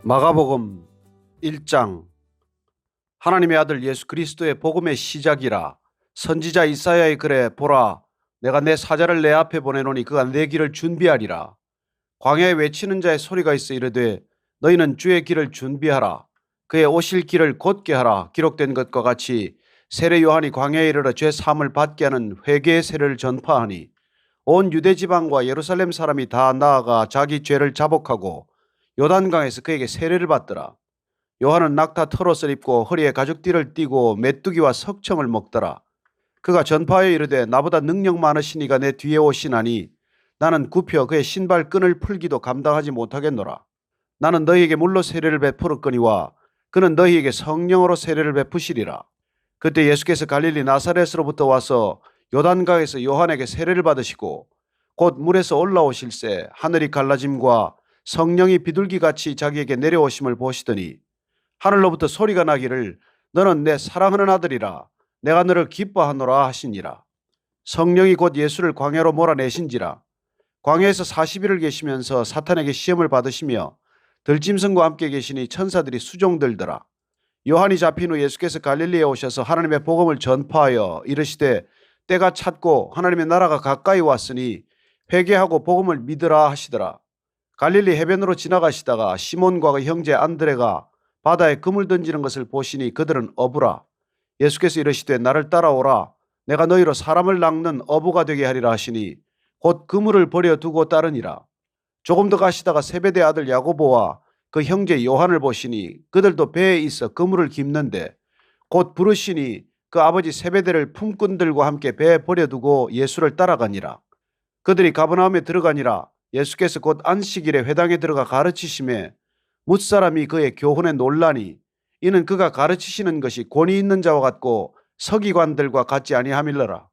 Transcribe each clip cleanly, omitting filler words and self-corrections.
마가복음 1장. 하나님의 아들 예수 그리스도의 복음의 시작이라. 선지자 이사야의 글에 보라, 내가 내 사자를 내 앞에 보내노니 그가 내 길을 준비하리라. 광야에 외치는 자의 소리가 있어 이르되 너희는 주의 길을 준비하라, 그의 오실 길을 곧게 하라. 기록된 것과 같이 세례 요한이 광야에 이르러 죄 사함을 받게 하는 회개의 세례를 전파하니 온 유대 지방과 예루살렘 사람이 다 나아가 자기 죄를 자복하고 요단강에서 그에게 세례를 받더라. 요한은 낙타 털옷을 입고 허리에 가죽띠를 띠고 메뚜기와 석청을 먹더라. 그가 전파하여 이르되 나보다 능력 많으신 이가 내 뒤에 오시나니 나는 굽혀 그의 신발 끈을 풀기도 감당하지 못하겠노라. 나는 너희에게 물로 세례를 베풀었거니와 그는 너희에게 성령으로 세례를 베푸시리라. 그때 예수께서 갈릴리 나사렛으로부터 와서 요단강에서 요한에게 세례를 받으시고 곧 물에서 올라오실새 하늘이 갈라짐과 성령이 비둘기같이 자기에게 내려오심을 보시더니 하늘로부터 소리가 나기를 너는 내 사랑하는 아들이라, 내가 너를 기뻐하노라 하시니라. 성령이 곧 예수를 광야로 몰아내신지라. 광야에서 40일을 계시면서 사탄에게 시험을 받으시며 들짐승과 함께 계시니 천사들이 수종들더라. 요한이 잡힌 후 예수께서 갈릴리에 오셔서 하나님의 복음을 전파하여 이르시되 때가 찼고 하나님의 나라가 가까이 왔으니 회개하고 복음을 믿으라 하시더라. 갈릴리 해변으로 지나가시다가 시몬과 그 형제 안드레가 바다에 그물 던지는 것을 보시니 그들은 어부라. 예수께서 이르시되 나를 따라오라, 내가 너희로 사람을 낚는 어부가 되게 하리라 하시니 곧 그물을 버려두고 따르니라. 조금 더 가시다가 세베대 아들 야고보와 그 형제 요한을 보시니 그들도 배에 있어 그물을 깁는데 곧 부르시니 그 아버지 세베대를 품꾼들과 함께 배에 버려두고 예수를 따라가니라. 그들이 가버나움에 들어가니라. 예수께서 곧 안식일에 회당에 들어가 가르치심에 뭇사람이 그의 교훈에 놀라니 이는 그가 가르치시는 것이 권위 있는 자와 같고 서기관들과 같지 아니함일러라.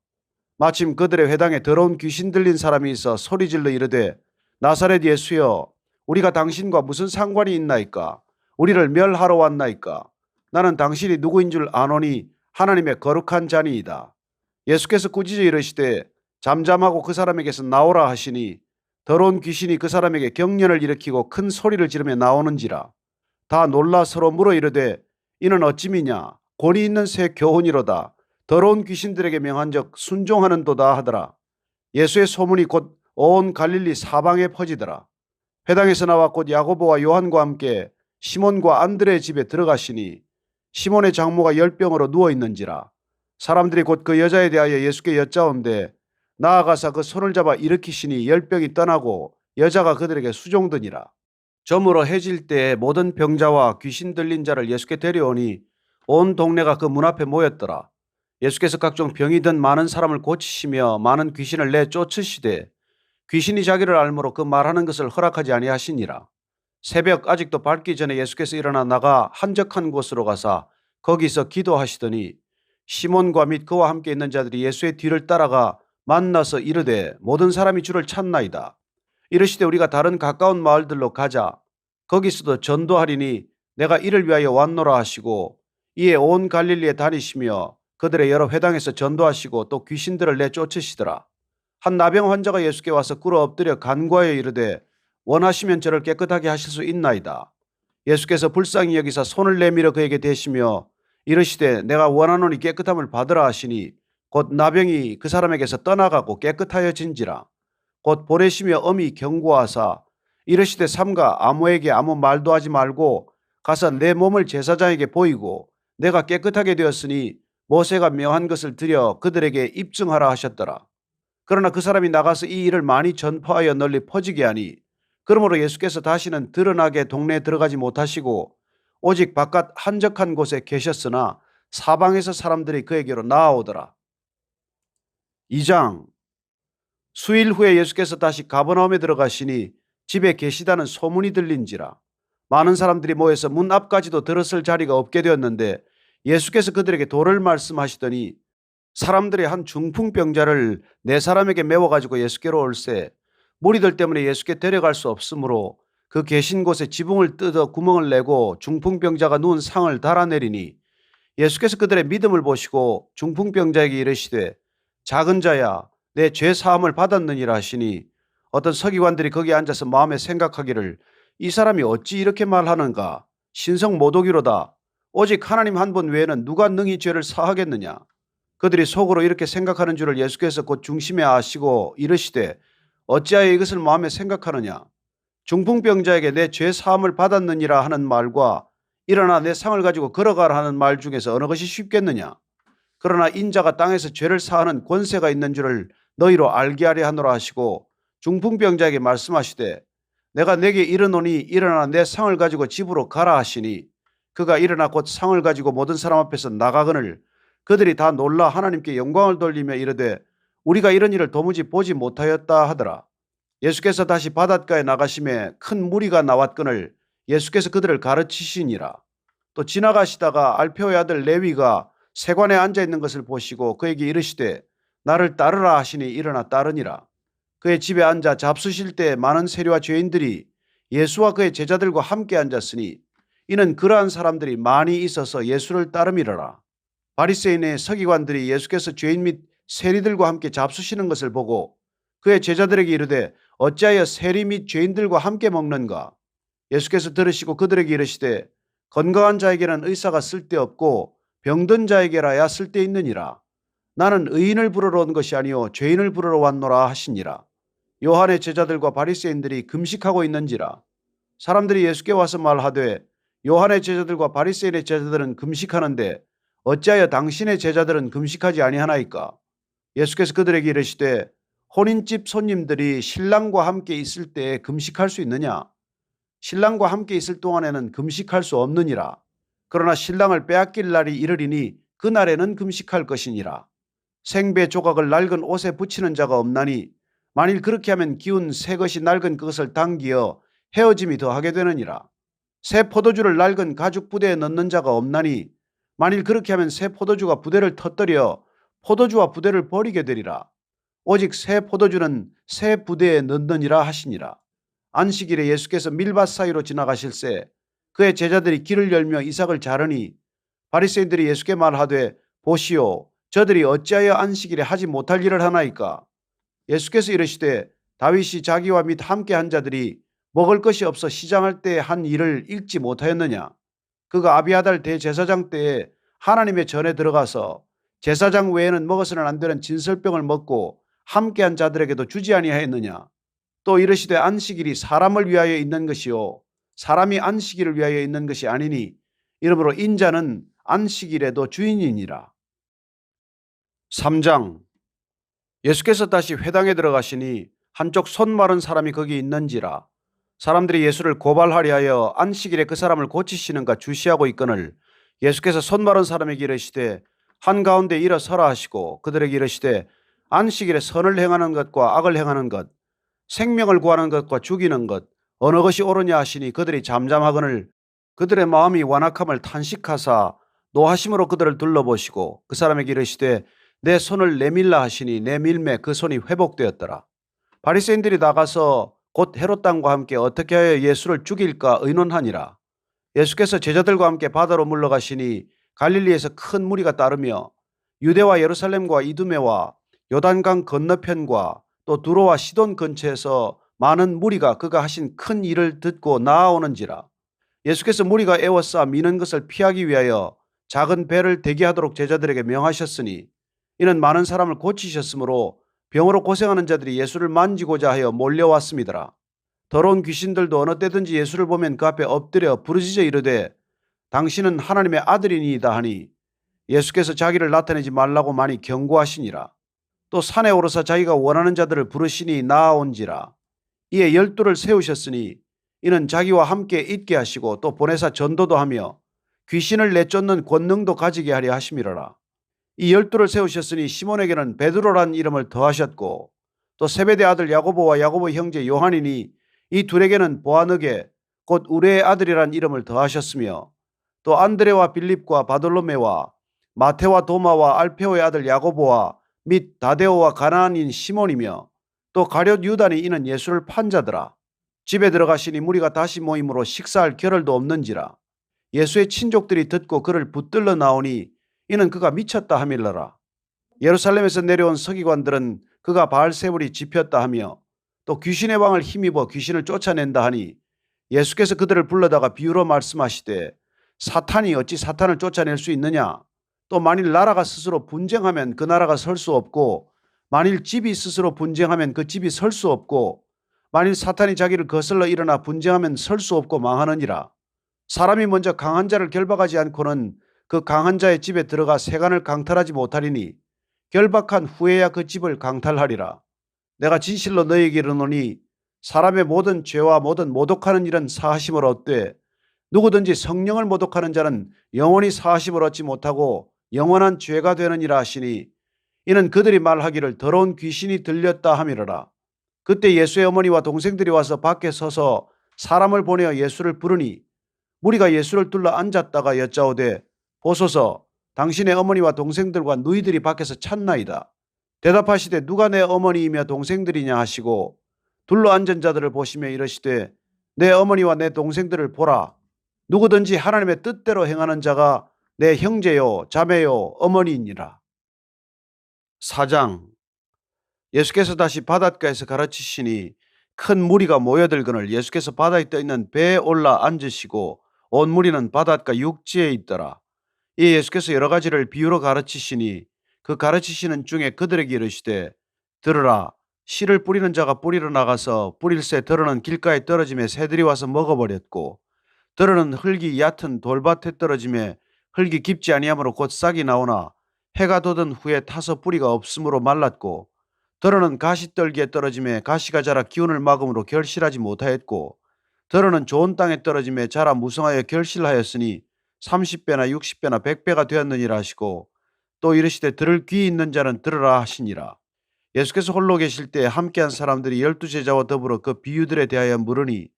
마침 그들의 회당에 더러운 귀신 들린 사람이 있어 소리질러 이르되 나사렛 예수여, 우리가 당신과 무슨 상관이 있나이까? 우리를 멸하러 왔나이까? 나는 당신이 누구인 줄 아노니 하나님의 거룩한 자니이다. 예수께서 꾸짖어 이르시되 잠잠하고 그 사람에게서 나오라 하시니 더러운 귀신이 그 사람에게 경련을 일으키고 큰 소리를 지르며 나오는지라. 다 놀라 서로 물어 이르되 이는 어찌미냐? 권위 있는 새 교훈이로다. 더러운 귀신들에게 명한즉 순종하는도다 하더라. 예수의 소문이 곧 온 갈릴리 사방에 퍼지더라. 회당에서 나와 곧 야고보와 요한과 함께 시몬과 안드레의 집에 들어가시니 시몬의 장모가 열병으로 누워있는지라. 사람들이 곧 그 여자에 대하여 예수께 여짜온데 나아가서 그 손을 잡아 일으키시니 열병이 떠나고 여자가 그들에게 수종드니라. 저물어 해질 때에 모든 병자와 귀신 들린 자를 예수께 데려오니 온 동네가 그 문 앞에 모였더라. 예수께서 각종 병이 든 많은 사람을 고치시며 많은 귀신을 내쫓으시되 귀신이 자기를 알므로 그 말하는 것을 허락하지 아니하시니라. 새벽 아직도 밝기 전에 예수께서 일어나 나가 한적한 곳으로 가사 거기서 기도하시더니 시몬과 및 그와 함께 있는 자들이 예수의 뒤를 따라가 만나서 이르되 모든 사람이 주를 찾나이다. 이르시되 우리가 다른 가까운 마을들로 가자. 거기서도 전도하리니 내가 이를 위하여 왔노라 하시고 이에 온 갈릴리에 다니시며 그들의 여러 회당에서 전도하시고 또 귀신들을 내쫓으시더라. 한 나병 환자가 예수께 와서 꿇어 엎드려 간구하여 이르되 원하시면 저를 깨끗하게 하실 수 있나이다. 예수께서 불쌍히 여기사 손을 내밀어 그에게 대시며 이르시되 내가 원하노니 깨끗함을 받으라 하시니 곧 나병이 그 사람에게서 떠나가고 깨끗하여진지라. 곧 보내시며 엄히 경고하사 이르시되 삼가 아무에게 아무 말도 하지 말고 가서 내 몸을 제사장에게 보이고 내가 깨끗하게 되었으니 모세가 명한 것을 드려 그들에게 입증하라 하셨더라. 그러나 그 사람이 나가서 이 일을 많이 전파하여 널리 퍼지게 하니 그러므로 예수께서 다시는 드러나게 동네에 들어가지 못하시고 오직 바깥 한적한 곳에 계셨으나 사방에서 사람들이 그에게로 나아오더라. 2장. 수일 후에 예수께서 다시 가버나움에 들어가시니 집에 계시다는 소문이 들린지라. 많은 사람들이 모여서 문 앞까지도 들었을 자리가 없게 되었는데 예수께서 그들에게 도를 말씀하시더니 사람들이 한 중풍병자를 네 사람에게 메워가지고 예수께로 올세 무리들 때문에 예수께 데려갈 수 없으므로 그 계신 곳에 지붕을 뜯어 구멍을 내고 중풍병자가 누운 상을 달아내리니 예수께서 그들의 믿음을 보시고 중풍병자에게 이르시되 작은 자야 내 죄 사함을 받았느니라 하시니 어떤 서기관들이 거기에 앉아서 마음에 생각하기를 이 사람이 어찌 이렇게 말하는가? 신성 모독이로다. 오직 하나님 한 분 외에는 누가 능히 죄를 사하겠느냐? 그들이 속으로 이렇게 생각하는 줄을 예수께서 곧 중심에 아시고 이르시되 어찌하여 이것을 마음에 생각하느냐? 중풍병자에게 내 죄 사함을 받았느니라 하는 말과 일어나 내 상을 가지고 걸어가라 하는 말 중에서 어느 것이 쉽겠느냐? 그러나 인자가 땅에서 죄를 사하는 권세가 있는 줄을 너희로 알게 하려 하노라 하시고 중풍병자에게 말씀하시되 내가 내게 이르노니 일어나 내 상을 가지고 집으로 가라 하시니 그가 일어나 곧 상을 가지고 모든 사람 앞에서 나가거늘 그들이 다 놀라 하나님께 영광을 돌리며 이르되 우리가 이런 일을 도무지 보지 못하였다 하더라. 예수께서 다시 바닷가에 나가심에 큰 무리가 나왔거늘 예수께서 그들을 가르치시니라. 또 지나가시다가 알페오의 아들 레위가 세관에 앉아 있는 것을 보시고 그에게 이르시되 나를 따르라 하시니 일어나 따르니라. 그의 집에 앉아 잡수실 때 많은 세리와 죄인들이 예수와 그의 제자들과 함께 앉았으니 이는 그러한 사람들이 많이 있어서 예수를 따름이러라. 바리새인의 서기관들이 예수께서 죄인 및 세리들과 함께 잡수시는 것을 보고 그의 제자들에게 이르되 어찌하여 세리 및 죄인들과 함께 먹는가? 예수께서 들으시고 그들에게 이르시되 건강한 자에게는 의사가 쓸데없고 병든 자에게라야 쓸데있느니라. 나는 의인을 부르러 온 것이 아니요 죄인을 부르러 왔노라 하시니라. 요한의 제자들과 바리새인들이 금식하고 있는지라. 사람들이 예수께 와서 말하되 요한의 제자들과 바리새인의 제자들은 금식하는데 어찌하여 당신의 제자들은 금식하지 아니하나이까? 예수께서 그들에게 이르시되 혼인집 손님들이 신랑과 함께 있을 때에 금식할 수 있느냐? 신랑과 함께 있을 동안에는 금식할 수 없느니라. 그러나 신랑을 빼앗길 날이 이르리니 그날에는 금식할 것이니라. 생배 조각을 낡은 옷에 붙이는 자가 없나니 만일 그렇게 하면 기운 새 것이 낡은 그것을 당기어 헤어짐이 더하게 되느니라. 새 포도주를 낡은 가죽 부대에 넣는 자가 없나니 만일 그렇게 하면 새 포도주가 부대를 터뜨려 포도주와 부대를 버리게 되리라. 오직 새 포도주는 새 부대에 넣느니라 하시니라. 안식일에 예수께서 밀밭 사이로 지나가실새 그의 제자들이 길을 열며 이삭을 자르니 바리새인들이 예수께 말하되 보시오 저들이 어찌하여 안식일에 하지 못할 일을 하나이까? 예수께서 이르시되 다윗이 자기와 및 함께 한 자들이 먹을 것이 없어 시장할 때 한 일을 읽지 못하였느냐? 그가 아비아달 대제사장 때에 하나님의 전에 들어가서 제사장 외에는 먹어서는 안 되는 진설병을 먹고 함께한 자들에게도 주지 아니하였느냐? 또 이르시되 안식일이 사람을 위하여 있는 것이요 사람이 안식일을 위하여 있는 것이 아니니 이러므로 인자는 안식일에도 주인이니라. 3장. 예수께서 다시 회당에 들어가시니 한쪽 손 마른 사람이 거기 있는지라. 사람들이 예수를 고발하려 하여 안식일에 그 사람을 고치시는가 주시하고 있거늘 예수께서 손 마른 사람에게 이르시되 한가운데 일어서라 하시고 그들에게 이르시되 안식일에 선을 행하는 것과 악을 행하는 것 생명을 구하는 것과 죽이는 것 어느 것이 옳으냐 하시니 그들이 잠잠하거늘 그들의 마음이 완악함을 탄식하사 노하심으로 그들을 둘러보시고 그 사람에게 이르시되 내 손을 내밀라 하시니 내밀매 그 손이 회복되었더라. 바리새인들이 나가서 곧 헤롯 왕과 함께 어떻게 하여 예수를 죽일까 의논하니라. 예수께서 제자들과 함께 바다로 물러가시니 갈릴리에서 큰 무리가 따르며 유대와 예루살렘과 이두메와 요단강 건너편과 또 두로와 시돈 근처에서 많은 무리가 그가 하신 큰 일을 듣고 나아오는지라. 예수께서 무리가 애워싸 미는 것을 피하기 위하여 작은 배를 대기하도록 제자들에게 명하셨으니 이는 많은 사람을 고치셨으므로 병으로 고생하는 자들이 예수를 만지고자 하여 몰려왔음이더라. 더러운 귀신들도 어느 때든지 예수를 보면 그 앞에 엎드려 부르짖어 이르되 당신은 하나님의 아들이니이다 하니 예수께서 자기를 나타내지 말라고 많이 경고하시니라. 또 산에 오르사 자기가 원하는 자들을 부르시니 나아온지라. 이에 12를 세우셨으니 이는 자기와 함께 있게 하시고 또 보내사 전도도 하며 귀신을 내쫓는 권능도 가지게 하려 하심이로라. 이 12를 세우셨으니 시몬에게는 베드로란 이름을 더하셨고 또 세베대 아들 야고보와 야고보 형제 요한이니 이 둘에게는 보아너게 곧 우레의 아들이란 이름을 더하셨으며 또 안드레와 빌립과 바돌로메와 마테와 도마와 알페오의 아들 야고보와 및 다데오와 가나안인 시몬이며 또 가룟 유다니 이는 예수를 판 자더라. 집에 들어가시니 무리가 다시 모임으로 식사할 겨를도 없는지라. 예수의 친족들이 듣고 그를 붙들러 나오니 이는 그가 미쳤다 하밀러라. 예루살렘에서 내려온 서기관들은 그가 바알세불이 집혔다 하며 또 귀신의 왕을 힘입어 귀신을 쫓아낸다 하니 예수께서 그들을 불러다가 비유로 말씀하시되 사탄이 어찌 사탄을 쫓아낼 수 있느냐? 또 만일 나라가 스스로 분쟁하면 그 나라가 설 수 없고 만일 집이 스스로 분쟁하면 그 집이 설 수 없고 만일 사탄이 자기를 거슬러 일어나 분쟁하면 설 수 없고 망하느니라. 사람이 먼저 강한 자를 결박하지 않고는 그 강한 자의 집에 들어가 세간을 강탈하지 못하리니 결박한 후에야 그 집을 강탈하리라. 내가 진실로 너희에게 이르노니 사람의 모든 죄와 모든 모독하는 일은 사하심을 얻되 누구든지 성령을 모독하는 자는 영원히 사하심을 얻지 못하고 영원한 죄가 되느니라 하시니 이는 그들이 말하기를 더러운 귀신이 들렸다 함이로라. 그때 예수의 어머니와 동생들이 와서 밖에 서서 사람을 보내어 예수를 부르니 무리가 예수를 둘러 앉았다가 여짜오되 보소서 당신의 어머니와 동생들과 누이들이 밖에서 찾나이다. 대답하시되 누가 내 어머니이며 동생들이냐 하시고 둘러 앉은 자들을 보시며 이르시되 내 어머니와 내 동생들을 보라. 누구든지 하나님의 뜻대로 행하는 자가 내 형제요 자매요 어머니이니라. 4장. 예수께서 다시 바닷가에서 가르치시니 큰 무리가 모여들거늘 예수께서 바다에 떠있는 배에 올라 앉으시고 온 무리는 바닷가 육지에 있더라. 이 예수께서 여러 가지를 비유로 가르치시니 그 가르치시는 중에 그들에게 이르시되 들으라. 씨를 뿌리는 자가 뿌리러 나가서 뿌릴새 들어는 길가에 떨어짐에 새들이 와서 먹어버렸고 들어는 흙이 얕은 돌밭에 떨어짐에 흙이 깊지 아니하므로 곧 싹이 나오나 해가 돋은 후에 타서 뿌리가 없으므로 말랐고 들어는 가시떨기에 떨어짐에 가시가 자라 기운을 막음으로 결실하지 못하였고 들어는 좋은 땅에 떨어짐에 자라 무성하여 결실하였으니 30배나 60배나 100배가 되었느니라 하시고 또 이르시되 들을 귀 있는 자는 들으라 하시니라. 예수께서 홀로 계실 때 함께한 사람들이 12제자와 더불어 그 비유들에 대하여 물으니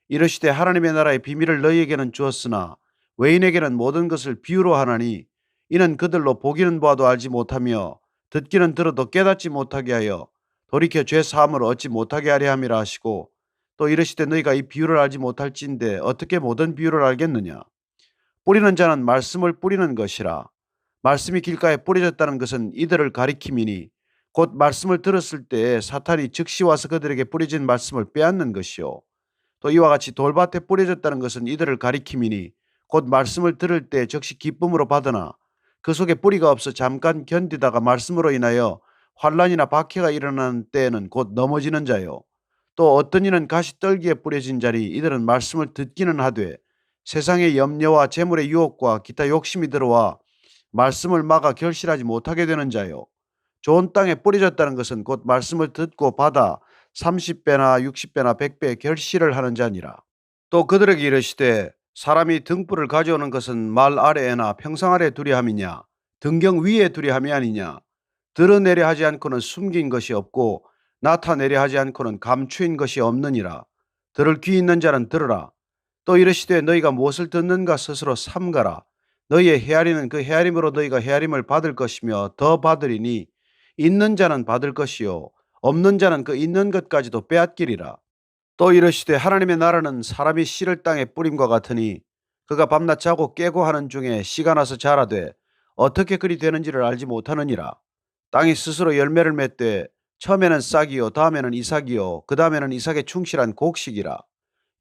이르시되 하나님의 나라의 비밀을 너희에게는 주었으나 외인에게는 모든 것을 비유로 하나니 이는 그들로 보기는 보아도 알지 못하며 듣기는 들어도 깨닫지 못하게 하여 돌이켜 죄 사함을 얻지 못하게 하려 함이라 하시고 또 이르시되 너희가 이 비유를 알지 못할진대 어떻게 모든 비유를 알겠느냐. 뿌리는 자는 말씀을 뿌리는 것이라. 말씀이 길가에 뿌려졌다는 것은 이들을 가리킴이니 곧 말씀을 들었을 때 사탄이 즉시 와서 그들에게 뿌려진 말씀을 빼앗는 것이요. 또 이와 같이 돌밭에 뿌려졌다는 것은 이들을 가리킴이니 곧 말씀을 들을 때 즉시 기쁨으로 받으나 그 속에 뿌리가 없어 잠깐 견디다가 말씀으로 인하여 환란이나 박해가 일어나는 때에는 곧 넘어지는 자요. 또 어떤 이는 가시떨기에 뿌려진 자리 이들은 말씀을 듣기는 하되 세상의 염려와 재물의 유혹과 기타 욕심이 들어와 말씀을 막아 결실하지 못하게 되는 자요. 좋은 땅에 뿌려졌다는 것은 곧 말씀을 듣고 받아 30배나 60배나 100배 결실을 하는 자니라. 또 그들에게 이르시되 사람이 등불을 가져오는 것은 말 아래에나 평상 아래 두려 함이냐 등경 위에 두려 함이 아니냐. 드러내려 하지 않고는 숨긴 것이 없고 나타내려 하지 않고는 감추인 것이 없느니라. 들을 귀 있는 자는 들으라. 또 이르시되 너희가 무엇을 듣는가 스스로 삼가라. 너희의 헤아리는 그 헤아림으로 너희가 헤아림을 받을 것이며 더 받으리니 있는 자는 받을 것이요 없는 자는 그 있는 것까지도 빼앗기리라. 또 이르시되 하나님의 나라는 사람이 씨를 땅에 뿌림과 같으니 그가 밤낮 자고 깨고 하는 중에 씨가 나서 자라되 어떻게 그리 되는지를 알지 못하느니라. 땅이 스스로 열매를 맺되 처음에는 싹이요 다음에는 이삭이요 그 다음에는 이삭에 충실한 곡식이라.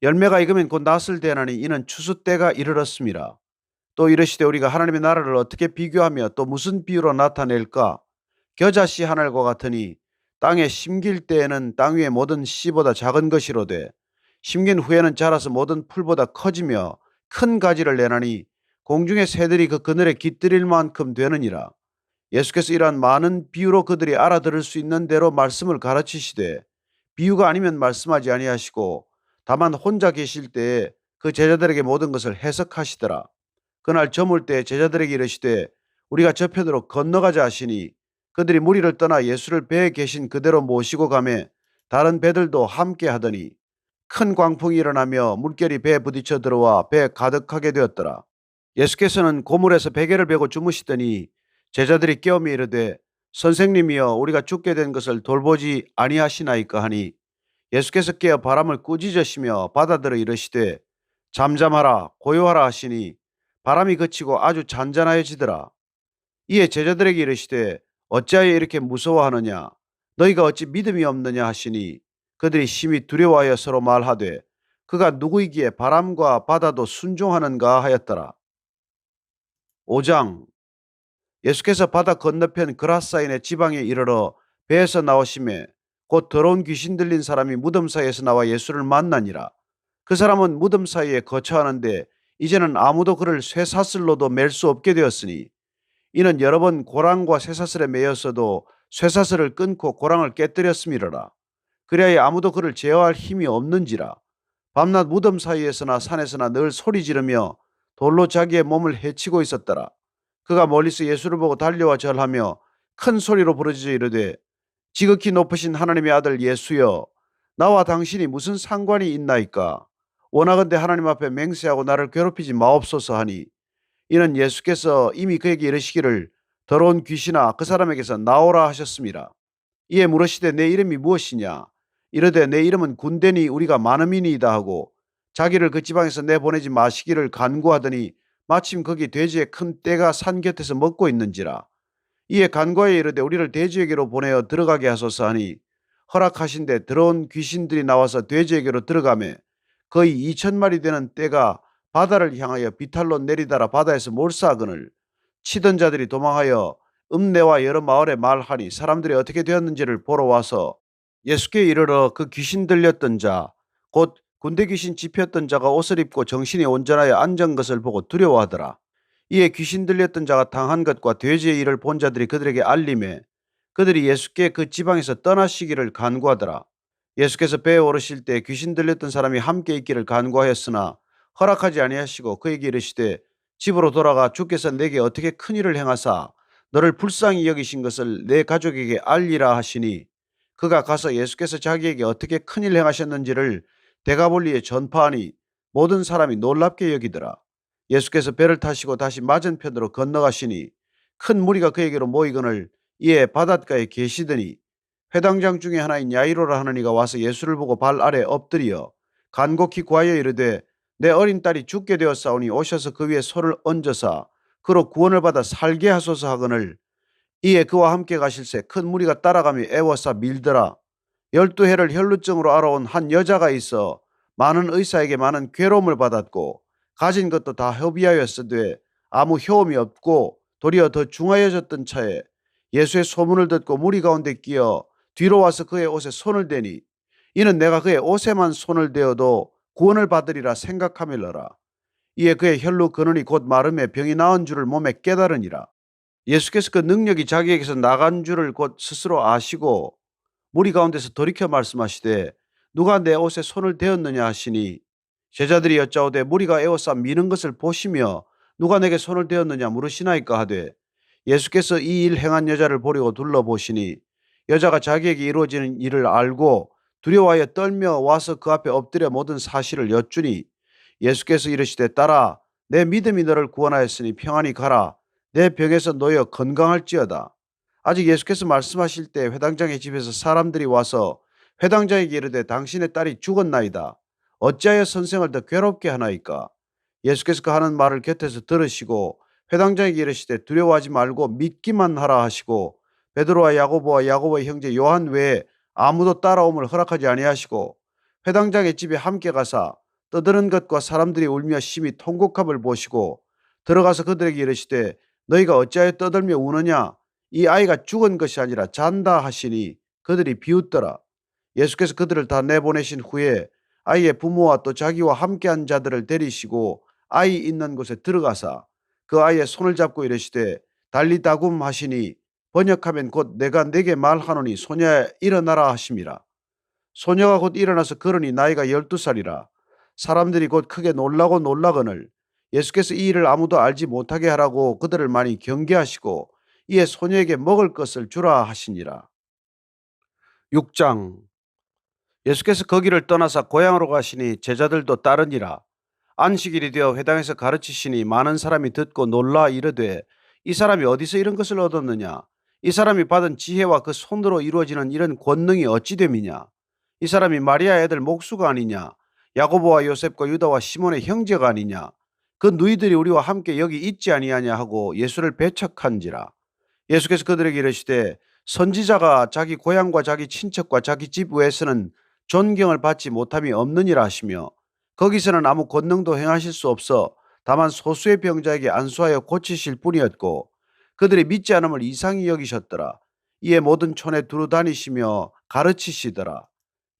열매가 익으면 곧 낫을 대하니 이는 추수 때가 이르렀음이라. 또 이르시되 우리가 하나님의 나라를 어떻게 비교하며 또 무슨 비유로 나타낼까. 겨자씨 한 알과 같으니 땅에 심길 때에는 땅 위의 모든 씨보다 작은 것이로되 심긴 후에는 자라서 모든 풀보다 커지며 큰 가지를 내나니 공중의 새들이 그 그늘에 깃들일 만큼 되느니라. 예수께서 이러한 많은 비유로 그들이 알아들을 수 있는 대로 말씀을 가르치시되 비유가 아니면 말씀하지 아니하시고 다만 혼자 계실 때에 그 제자들에게 모든 것을 해석하시더라. 그날 저물 때 제자들에게 이르시되 우리가 저편으로 건너가자 하시니 그들이 무리를 떠나 예수를 배에 계신 그대로 모시고 가매 다른 배들도 함께 하더니 큰 광풍이 일어나며 물결이 배에 부딪혀 들어와 배에 가득하게 되었더라. 예수께서는 고물에서 베개를 베고 주무시더니 제자들이 깨우며 이르되 선생님이여 우리가 죽게 된 것을 돌보지 아니하시나이까 하니 예수께서 깨어 바람을 꾸짖으시며 바다들어 이르시되 잠잠하라 고요하라 하시니 바람이 그치고 아주 잔잔하여지더라. 이에 제자들에게 이르시되 어찌하여 이렇게 무서워하느냐 너희가 어찌 믿음이 없느냐 하시니 그들이 심히 두려워하여 서로 말하되 그가 누구이기에 바람과 바다도 순종하는가 하였더라. 5장. 예수께서 바다 건너편 그라사인의 지방에 이르러 배에서 나오심에 곧 더러운 귀신 들린 사람이 무덤 사이에서 나와 예수를 만나니라. 그 사람은 무덤 사이에 거처하는데 이제는 아무도 그를 쇠사슬로도 맬 수 없게 되었으니 이는 여러 번 고랑과 쇠사슬에 매였어도 쇠사슬을 끊고 고랑을 깨뜨렸음이로라. 그리하여 아무도 그를 제어할 힘이 없는지라. 밤낮 무덤 사이에서나 산에서나 늘 소리 지르며 돌로 자기의 몸을 해치고 있었더라. 그가 멀리서 예수를 보고 달려와 절하며 큰 소리로 부르짖어 이르되 지극히 높으신 하나님의 아들 예수여, 나와 당신이 무슨 상관이 있나이까? 원하건대 하나님 앞에 맹세하고 나를 괴롭히지 마옵소서 하니, 이는 예수께서 이미 그에게 이르시기를 더러운 귀신아 그 사람에게서 나오라 하셨습니다. 이에 물으시되 내 이름이 무엇이냐? 이르되 내 이름은 군대니 우리가 많음이니이다 하고 자기를 그 지방에서 내보내지 마시기를 간구하더니 마침 거기 돼지의 큰 떼가 산 곁에서 먹고 있는지라. 이에 간과에 이르되 우리를 돼지에게로 보내어 들어가게 하소서 하니 허락하신데 더러운 귀신들이 나와서 돼지에게로 들어가매 거의 2,000마리 되는 떼가 바다를 향하여 비탈로 내리달아 바다에서 몰사하거늘 치던 자들이 도망하여 읍내와 여러 마을에 말하니 사람들이 어떻게 되었는지를 보러 와서 예수께 이르러 그 귀신 들렸던 자 곧 군대 귀신 집혔던 자가 옷을 입고 정신이 온전하여 앉은 것을 보고 두려워하더라. 이에 귀신 들렸던 자가 당한 것과 돼지의 일을 본 자들이 그들에게 알림해 그들이 예수께 그 지방에서 떠나시기를 간구하더라. 예수께서 배에 오르실 때 귀신 들렸던 사람이 함께 있기를 간구하였으나 허락하지 아니하시고 그에게 이르시되 집으로 돌아가 주께서 내게 어떻게 큰 일을 행하사 너를 불쌍히 여기신 것을 내 가족에게 알리라 하시니 그가 가서 예수께서 자기에게 어떻게 큰 일 행하셨는지를 데가볼리에 전파하니 모든 사람이 놀랍게 여기더라. 예수께서 배를 타시고 다시 맞은편으로 건너가시니 큰 무리가 그에게로 모이거늘 이에 바닷가에 계시더니 회당장 중에 하나인 야이로라 하는 이가 와서 예수를 보고 발 아래 엎드려 간곡히 구하여 이르되 내 어린 딸이 죽게 되었사오니 오셔서 그 위에 손을 얹어사 그로 구원을 받아 살게 하소서 하거늘 이에 그와 함께 가실새 큰 무리가 따라가며 애워싸 밀더라. 12해를 혈루증으로 알아온 한 여자가 있어 많은 의사에게 많은 괴로움을 받았고 가진 것도 다 허비하였으되 아무 효험이 없고 도리어 더 중하여졌던 차에 예수의 소문을 듣고 무리 가운데 끼어 뒤로 와서 그의 옷에 손을 대니 이는 내가 그의 옷에만 손을 대어도 구원을 받으리라 생각하밀러라. 이에 그의 혈루 근원이 곧 마름에 병이 나은 줄을 몸에 깨달으니라. 예수께서 그 능력이 자기에게서 나간 줄을 곧 스스로 아시고 무리 가운데서 돌이켜 말씀하시되 누가 내 옷에 손을 대었느냐 하시니 제자들이 여짜오되 무리가 에워싸 미는 것을 보시며 누가 내게 손을 대었느냐 물으시나이까 하되 예수께서 이 일 행한 여자를 보려고 둘러보시니 여자가 자기에게 이루어지는 일을 알고 두려워하여 떨며 와서 그 앞에 엎드려 모든 사실을 여쭈니 예수께서 이르시되 딸아 내 믿음이 너를 구원하였으니 평안히 가라 내 병에서 놓여 건강할지어다. 아직 예수께서 말씀하실 때 회당장의 집에서 사람들이 와서 회당장에게 이르되 당신의 딸이 죽었나이다. 어찌하여 선생을 더 괴롭게 하나이까? 예수께서 그 하는 말을 곁에서 들으시고 회당장에게 이르시되 두려워하지 말고 믿기만 하라 하시고 베드로와 야고보와 야고보의 형제 요한 외에 아무도 따라옴을 허락하지 아니하시고 회당장의 집에 함께 가사 떠드는 것과 사람들이 울며 심히 통곡함을 보시고 들어가서 그들에게 이르시되 너희가 어찌하여 떠들며 우느냐? 이 아이가 죽은 것이 아니라 잔다 하시니 그들이 비웃더라. 예수께서 그들을 다 내보내신 후에 아이의 부모와 또 자기와 함께한 자들을 데리시고 아이 있는 곳에 들어가사 그 아이의 손을 잡고 이르시되 달리다굼 하시니 번역하면 곧 내가 네게 말하노니 소녀야 일어나라 하심이라. 소녀가 곧 일어나서 걸으니 나이가 12살이라. 사람들이 곧 크게 놀라고 놀라거늘 예수께서 이 일을 아무도 알지 못하게 하라고 그들을 많이 경계하시고 이에 소녀에게 먹을 것을 주라 하시니라. 6장. 예수께서 거기를 떠나사 고향으로 가시니 제자들도 따르니라. 안식일이 되어 회당에서 가르치시니 많은 사람이 듣고 놀라 이르되 이 사람이 어디서 이런 것을 얻었느냐? 이 사람이 받은 지혜와 그 손으로 이루어지는 이런 권능이 어찌 됨이냐? 이 사람이 마리아 애들 목수가 아니냐? 야고보와 요셉과 유다와 시몬의 형제가 아니냐? 그 누이들이 우리와 함께 여기 있지 아니하냐 하고 예수를 배척한지라. 예수께서 그들에게 이르시되 선지자가 자기 고향과 자기 친척과 자기 집 외에서는 존경을 받지 못함이 없느니라 하시며 거기서는 아무 권능도 행하실 수 없어 다만 소수의 병자에게 안수하여 고치실 뿐이었고 그들이 믿지 않음을 이상히 여기셨더라. 이에 모든 촌에 두루 다니시며 가르치시더라.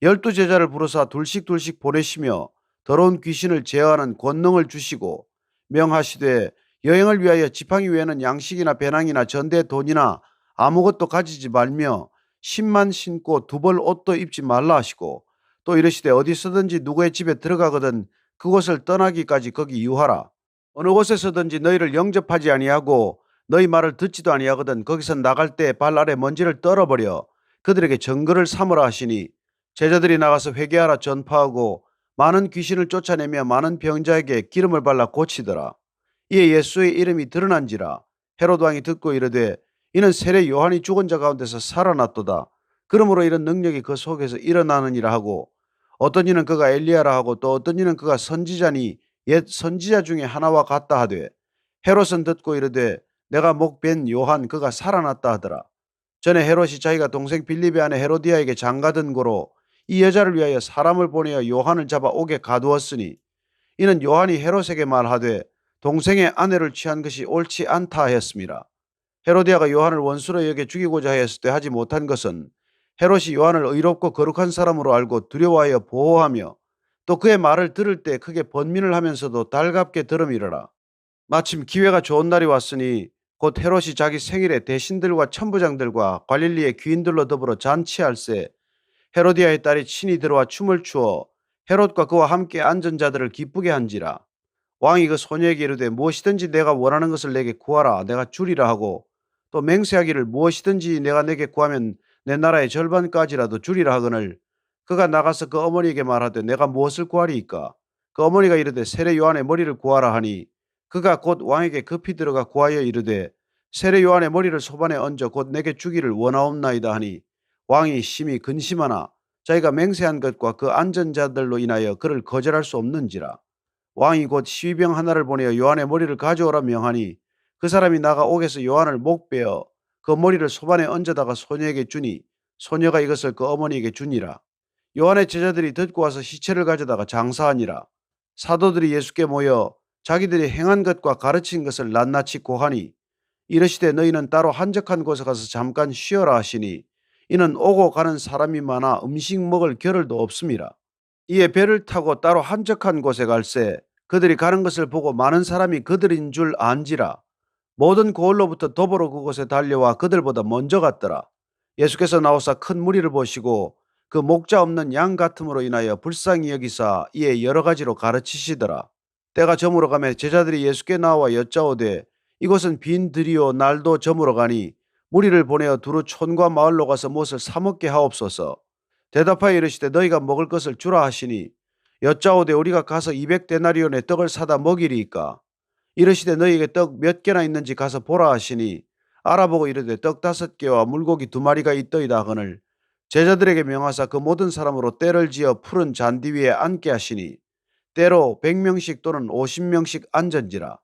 12제자를 부르사 둘씩 둘씩 보내시며 더러운 귀신을 제어하는 권능을 주시고 명하시되 여행을 위하여 지팡이 외에는 양식이나 배낭이나 전대 돈이나 아무것도 가지지 말며 신만 신고 두벌 옷도 입지 말라 하시고 또 이르시되 어디서든지 누구의 집에 들어가거든 그곳을 떠나기까지 거기 유하라. 어느 곳에서든지 너희를 영접하지 아니하고 너희 말을 듣지도 아니하거든 거기서 나갈 때 발 아래 먼지를 떨어버려 그들에게 증거를 삼으라 하시니 제자들이 나가서 회개하라 전파하고 많은 귀신을 쫓아내며 많은 병자에게 기름을 발라 고치더라. 이에 예수의 이름이 드러난지라 헤롯 왕이 듣고 이르되 이는 세례 요한이 죽은 자 가운데서 살아났도다. 그러므로 이런 능력이 그 속에서 일어나느니라 하고 어떤 이는 그가 엘리야라 하고 또 어떤 이는 그가 선지자니 옛 선지자 중에 하나와 같다 하되 헤롯은 듣고 이르되 내가 목 벤 요한 그가 살아났다 하더라. 전에 헤롯이 자기가 동생 빌립의 아내 헤로디아에게 장가든 고로 이 여자를 위하여 사람을 보내어 요한을 잡아 옥에 가두었으니 이는 요한이 헤롯에게 말하되 동생의 아내를 취한 것이 옳지 않다 하였습니다. 헤로디아가 요한을 원수로 여겨 죽이고자 하였을 때 하지 못한 것은 헤롯이 요한을 의롭고 거룩한 사람으로 알고 두려워하여 보호하며 또 그의 말을 들을 때 크게 번민을 하면서도 달갑게 들음이러라. 마침 기회가 좋은 날이 왔으니 곧 헤롯이 자기 생일에 대신들과 천부장들과 갈릴리의 귀인들로 더불어 잔치할세 헤로디아의 딸이 친히 들어와 춤을 추어 헤롯과 그와 함께 앉은 자들을 기쁘게 한지라. 왕이 그 소녀에게 이르되 무엇이든지 내가 원하는 것을 내게 구하라 내가 주리라 하고 또 맹세하기를 무엇이든지 내가 내게 구하면 내 나라의 절반까지라도 주리라 하거늘 그가 나가서 그 어머니에게 말하되 내가 무엇을 구하리이까. 그 어머니가 이르되 세례 요한의 머리를 구하라 하니 그가 곧 왕에게 급히 들어가 구하여 이르되 세례 요한의 머리를 소반에 얹어 곧 내게 주기를 원하옵나이다 하니 왕이 심히 근심하나 자기가 맹세한 것과 그 앉은 자들로 인하여 그를 거절할 수 없는지라. 왕이 곧 시위병 하나를 보내어 요한의 머리를 가져오라 명하니 그 사람이 나가 옥에서 요한을 목베어 그 머리를 소반에 얹어다가 소녀에게 주니 소녀가 이것을 그 어머니에게 주니라. 요한의 제자들이 듣고 와서 시체를 가져다가 장사하니라. 사도들이 예수께 모여 자기들이 행한 것과 가르친 것을 낱낱이 고하니 이르시되 너희는 따로 한적한 곳에 가서 잠깐 쉬어라 하시니 이는 오고 가는 사람이 많아 음식 먹을 겨를도 없음이라. 이에 배를 타고 따로 한적한 곳에 갈새 그들이 가는 것을 보고 많은 사람이 그들인 줄 안지라. 모든 고을로부터 도보로 그곳에 달려와 그들보다 먼저 갔더라. 예수께서 나오사 큰 무리를 보시고 그 목자 없는 양 같음으로 인하여 불쌍히 여기사 이에 여러 가지로 가르치시더라. 때가 저물어 가매 제자들이 예수께 나와 여짜오되 이곳은 빈 들이요 날도 저물어 가니 무리를 보내어 두루 촌과 마을로 가서 무엇을 사 먹게 하옵소서. 대답하여 이르시되 너희가 먹을 것을 주라 하시니 여짜오되 우리가 가서 200데나리온의 떡을 사다 먹이리이까. 이르시되 너희에게 떡 몇 개나 있는지 가서 보라 하시니 알아보고 이르되 떡 5개와 물고기 2마리가 있더이다 하거늘 제자들에게 명하사 그 모든 사람으로 떼를 지어 푸른 잔디 위에 앉게 하시니 때로 100명씩 또는 50명씩 앉은지라.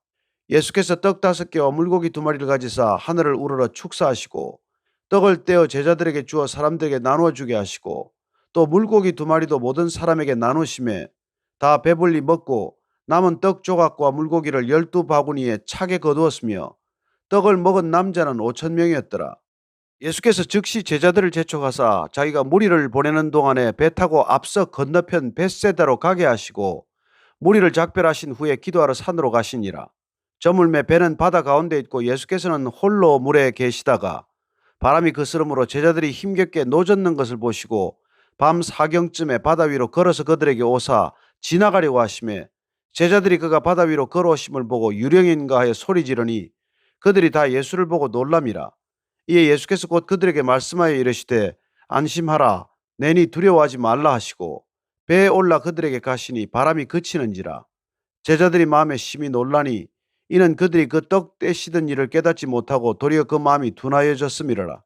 예수께서 떡 5개와 물고기 2마리를 가지사 하늘을 우러러 축사하시고 떡을 떼어 제자들에게 주어 사람들에게 나누어 주게 하시고 또 물고기 2마리도 모든 사람에게 나누심에 다 배불리 먹고 남은 떡 조각과 물고기를 12바구니에 차게 거두었으며 떡을 먹은 남자는 5,000명이었더라. 예수께서 즉시 제자들을 재촉하사 자기가 무리를 보내는 동안에 배 타고 앞서 건너편 벳세다로 가게 하시고 무리를 작별하신 후에 기도하러 산으로 가시니라. 저물매 배는 바다 가운데 있고 예수께서는 홀로 물에 계시다가 바람이 거스름으로 제자들이 힘겹게 노젓는 것을 보시고 밤 사경쯤에 바다 위로 걸어서 그들에게 오사 지나가려고 하시매 제자들이 그가 바다 위로 걸어오심을 보고 유령인가 하여 소리 지르니 그들이 다 예수를 보고 놀람이라. 이에 예수께서 곧 그들에게 말씀하여 이르시되 안심하라 내니 두려워하지 말라 하시고 배에 올라 그들에게 가시니 바람이 그치는지라. 제자들이 마음에 심히 놀라니 이는 그들이 그 떡 떼시던 일을 깨닫지 못하고 도리어 그 마음이 둔하여졌음이라.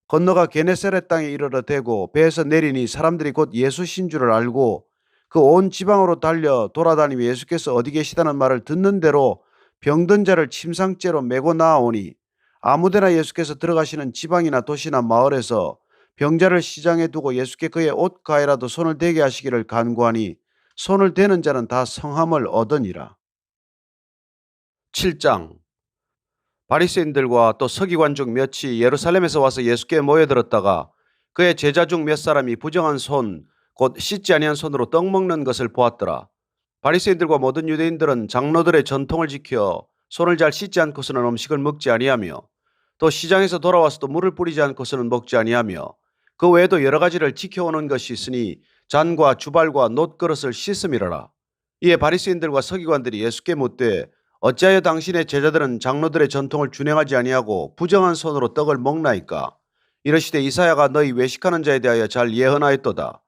건너가 게네사렛 땅에 이르러 대고 배에서 내리니 사람들이 곧 예수신 줄을 알고 그 온 지방으로 달려 돌아다니며 예수께서 어디 계시다는 말을 듣는 대로 병든 자를 침상째로 메고 나아오니 아무데나 예수께서 들어가시는 지방이나 도시나 마을에서 병자를 시장에 두고 예수께 그의 옷 가에라도 손을 대게 하시기를 간구하니 손을 대는 자는 다 성함을 얻으니라. 7장. 바리새인들과 또 서기관 중 몇이 예루살렘에서 와서 예수께 모여들었다가 그의 제자 중 몇 사람이 부정한 손 곧 씻지 아니한 손으로 떡 먹는 것을 보았더라. 바리새인들과 모든 유대인들은 장로들의 전통을 지켜 손을 잘 씻지 않고서는 음식을 먹지 아니하며 또 시장에서 돌아와서도 물을 뿌리지 않고서는 먹지 아니하며 그 외에도 여러 가지를 지켜오는 것이 있으니 잔과 주발과 놋그릇을 씻음이라라. 이에 바리새인들과 서기관들이 예수께 묻되 어찌하여 당신의 제자들은 장로들의 전통을 준행하지 아니하고 부정한 손으로 떡을 먹나이까? 이르시되 이사야가 너희 외식하는 자에 대하여 잘 예언하였도다.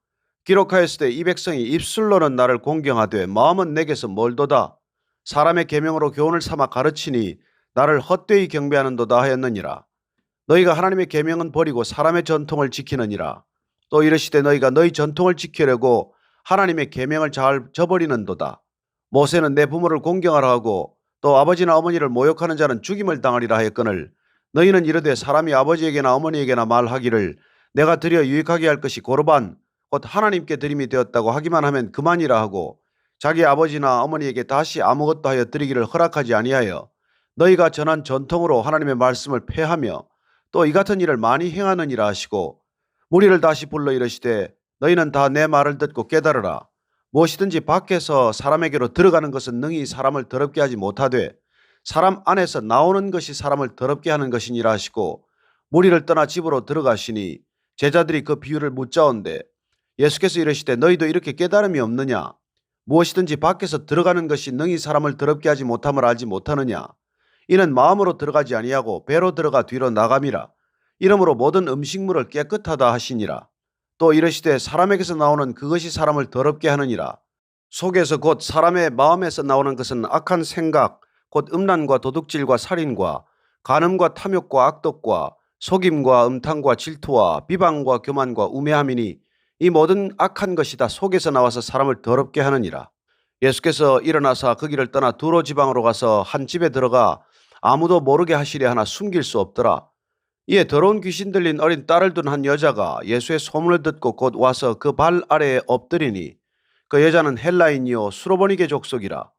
기록하였으되 이 백성이 입술로는 나를 공경하되 마음은 내게서 멀도다. 사람의 계명으로 교훈을 삼아 가르치니 나를 헛되이 경배하는도다 하였느니라. 너희가 하나님의 계명은 버리고 사람의 전통을 지키느니라. 또 이르시되 너희가 너희 전통을 지키려고 하나님의 계명을 잘 저버리는도다. 모세는 내 부모를 공경하라 하고 또 아버지나 어머니를 모욕하는 자는 죽임을 당하리라 하였거늘 너희는 이르되 사람이 아버지에게나 어머니에게나 말하기를 내가 드려 유익하게 할 것이 고르반 곧 하나님께 드림이 되었다고 하기만 하면 그만이라 하고 자기 아버지나 어머니에게 다시 아무것도 하여 드리기를 허락하지 아니하여 너희가 전한 전통으로 하나님의 말씀을 폐하며 또 이 같은 일을 많이 행하느니라 하시고 무리를 다시 불러 이르시되 너희는 다 내 말을 듣고 깨달으라. 무엇이든지 밖에서 사람에게로 들어가는 것은 능히 사람을 더럽게 하지 못하되 사람 안에서 나오는 것이 사람을 더럽게 하는 것이니라 하시고 무리를 떠나 집으로 들어가시니 제자들이 그 비유를 묻자온데 예수께서 이르시되 너희도 이렇게 깨달음이 없느냐? 무엇이든지 밖에서 들어가는 것이 능히 사람을 더럽게 하지 못함을 알지 못하느냐? 이는 마음으로 들어가지 아니하고 배로 들어가 뒤로 나감이라. 이러므로 모든 음식물을 깨끗하다 하시니라. 또 이르시되 사람에게서 나오는 그것이 사람을 더럽게 하느니라. 속에서 곧 사람의 마음에서 나오는 것은 악한 생각 곧 음란과 도둑질과 살인과 간음과 탐욕과 악독과 속임과 음탕과 질투와 비방과 교만과 우매함이니 이 모든 악한 것이 다 속에서 나와서 사람을 더럽게 하느니라. 예수께서 일어나사 그 길을 떠나 두로 지방으로 가서 한 집에 들어가 아무도 모르게 하시려 하나 숨길 수 없더라. 이에 더러운 귀신 들린 어린 딸을 둔 한 여자가 예수의 소문을 듣고 곧 와서 그 발 아래에 엎드리니 그 여자는 헬라인이요 수로보니게 족속이라.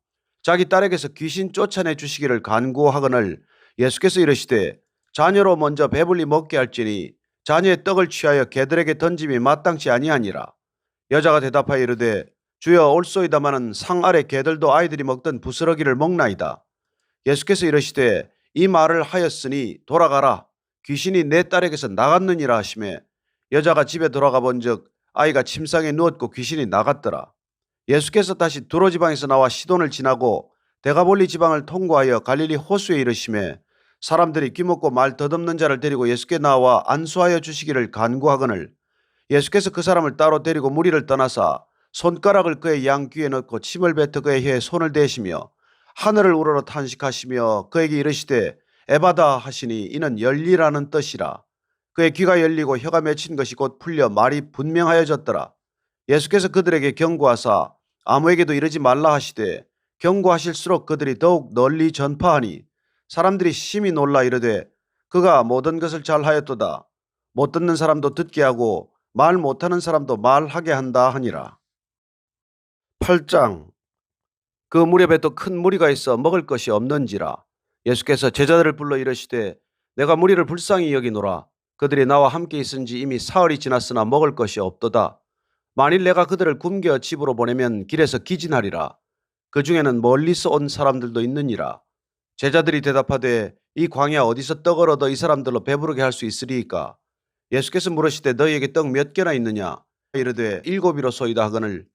자기 딸에게서 귀신 쫓아내 주시기를 간구하거늘 예수께서 이르시되 자녀로 먼저 배불리 먹게 할지니 자녀의 떡을 취하여 개들에게 던짐이 마땅치 아니하니라. 여자가 대답하여 이르되 주여 올소이다마는 상 아래 개들도 아이들이 먹던 부스러기를 먹나이다. 예수께서 이르시되 이 말을 하였으니 돌아가라. 귀신이 내 딸에게서 나갔느니라 하시매 여자가 집에 돌아가 본즉 아이가 침상에 누웠고 귀신이 나갔더라. 예수께서 다시 두로 지방에서 나와 시돈을 지나고 데가볼리 지방을 통과하여 갈릴리 호수에 이르시매 사람들이 귀먹고 말 덧없는 자를 데리고 예수께 나와 안수하여 주시기를 간구하거늘 예수께서 그 사람을 따로 데리고 무리를 떠나사 손가락을 그의 양 귀에 넣고 침을 뱉어 그의 혀에 손을 대시며 하늘을 우러러 탄식하시며 그에게 이르시되 에바다 하시니 이는 열리라는 뜻이라. 그의 귀가 열리고 혀가 맺힌 것이 곧 풀려 말이 분명하여졌더라. 예수께서 그들에게 경고하사 아무에게도 이르지 말라 하시되 경고하실수록 그들이 더욱 널리 전파하니 사람들이 심히 놀라 이르되 그가 모든 것을 잘하였도다. 못 듣는 사람도 듣게 하고 말 못하는 사람도 말하게 한다 하니라. 8장. 그 무렵에 또 큰 무리가 있어 먹을 것이 없는지라. 예수께서 제자들을 불러 이르시되 내가 무리를 불쌍히 여기노라. 그들이 나와 함께 있은지 이미 사흘이 지났으나 먹을 것이 없도다. 만일 내가 그들을 굶겨 집으로 보내면 길에서 기진하리라. 그 중에는 멀리서 온 사람들도 있느니라. 제자들이 대답하되 이 광야 어디서 떡을 얻어 이 사람들로 배부르게 할 수 있으리이까? 예수께서 물으시되 너희에게 떡 몇 개나 있느냐? 이르되 7이로소이다 하거늘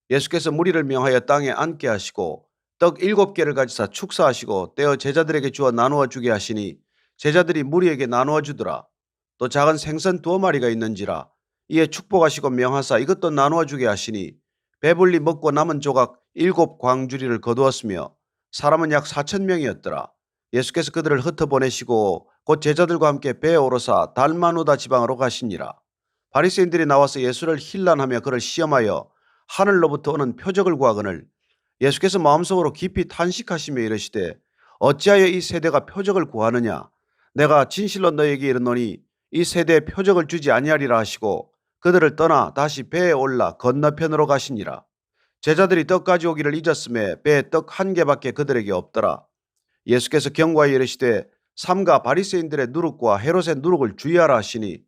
예수께서 무리를 명하여 땅에 앉게 하시고 떡 7개를 가지사 축사하시고 떼어 제자들에게 주어 나누어 주게 하시니 제자들이 무리에게 나누어 주더라. 또 작은 생선 2마리가 있는지라. 이에 축복하시고 명하사 이것도 나누어 주게 하시니 배불리 먹고 남은 조각 7광주리를 거두었으며 사람은 약 4,000명이었더라. 예수께서 그들을 흩어보내시고 곧 제자들과 함께 배에 오르사 달마누다 지방으로 가시니라. 바리새인들이 나와서 예수를 힐난하며 그를 시험하여 하늘로부터 오는 표적을 구하거늘 예수께서 마음속으로 깊이 탄식하시며 이르시되 어찌하여 이 세대가 표적을 구하느냐? 내가 진실로 너희에게 이르노니 이 세대에 표적을 주지 아니하리라 하시고 그들을 떠나 다시 배에 올라 건너편으로 가시니라. 제자들이 떡 가져오기를 잊었음에 배에 떡 한 개밖에 그들에게 없더라. 예수께서 경고하여 이르시되 삼가 바리새인들의 누룩과 헤롯의 누룩을 주의하라 하시니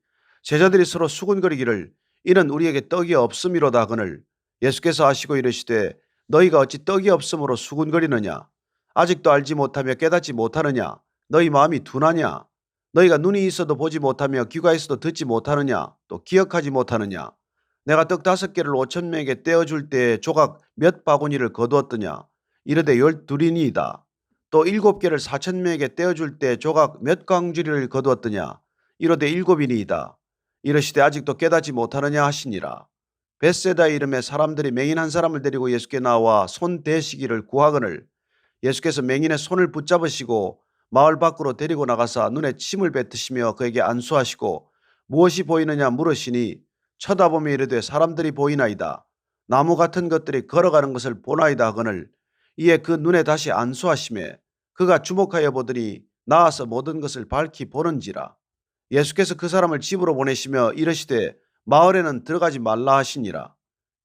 제자들이 서로 수군거리기를 이는 우리에게 떡이 없음이로다 하거늘 예수께서 하시고 이르시되 너희가 어찌 떡이 없음으로 수군거리느냐 아직도 알지 못하며 깨닫지 못하느냐 너희 마음이 둔하냐 너희가 눈이 있어도 보지 못하며 귀가 있어도 듣지 못하느냐 또 기억하지 못하느냐 내가 떡 5개를 5,000명에게 떼어줄 때에 조각 몇 바구니를 거두었더냐 이르되 12이니이다. 또 7개를 4,000명에게 떼어줄 때 조각 몇 광주리를 거두었더냐 이르되 7이니이다. 이르시되 아직도 깨닫지 못하느냐 하시니라. 벳세다 이름의 사람들이 맹인 한 사람을 데리고 예수께 나와 손 대시기를 구하거늘 예수께서 맹인의 손을 붙잡으시고 마을 밖으로 데리고 나가사 눈에 침을 뱉으시며 그에게 안수하시고 무엇이 보이느냐 물으시니 쳐다보며 이르되 사람들이 보이나이다. 나무 같은 것들이 걸어가는 것을 보나이다 하거늘 이에 그 눈에 다시 안수하시매 그가 주목하여 보더니 나아서 모든 것을 밝히 보는지라. 예수께서 그 사람을 집으로 보내시며 이르시되 마을에는 들어가지 말라 하시니라.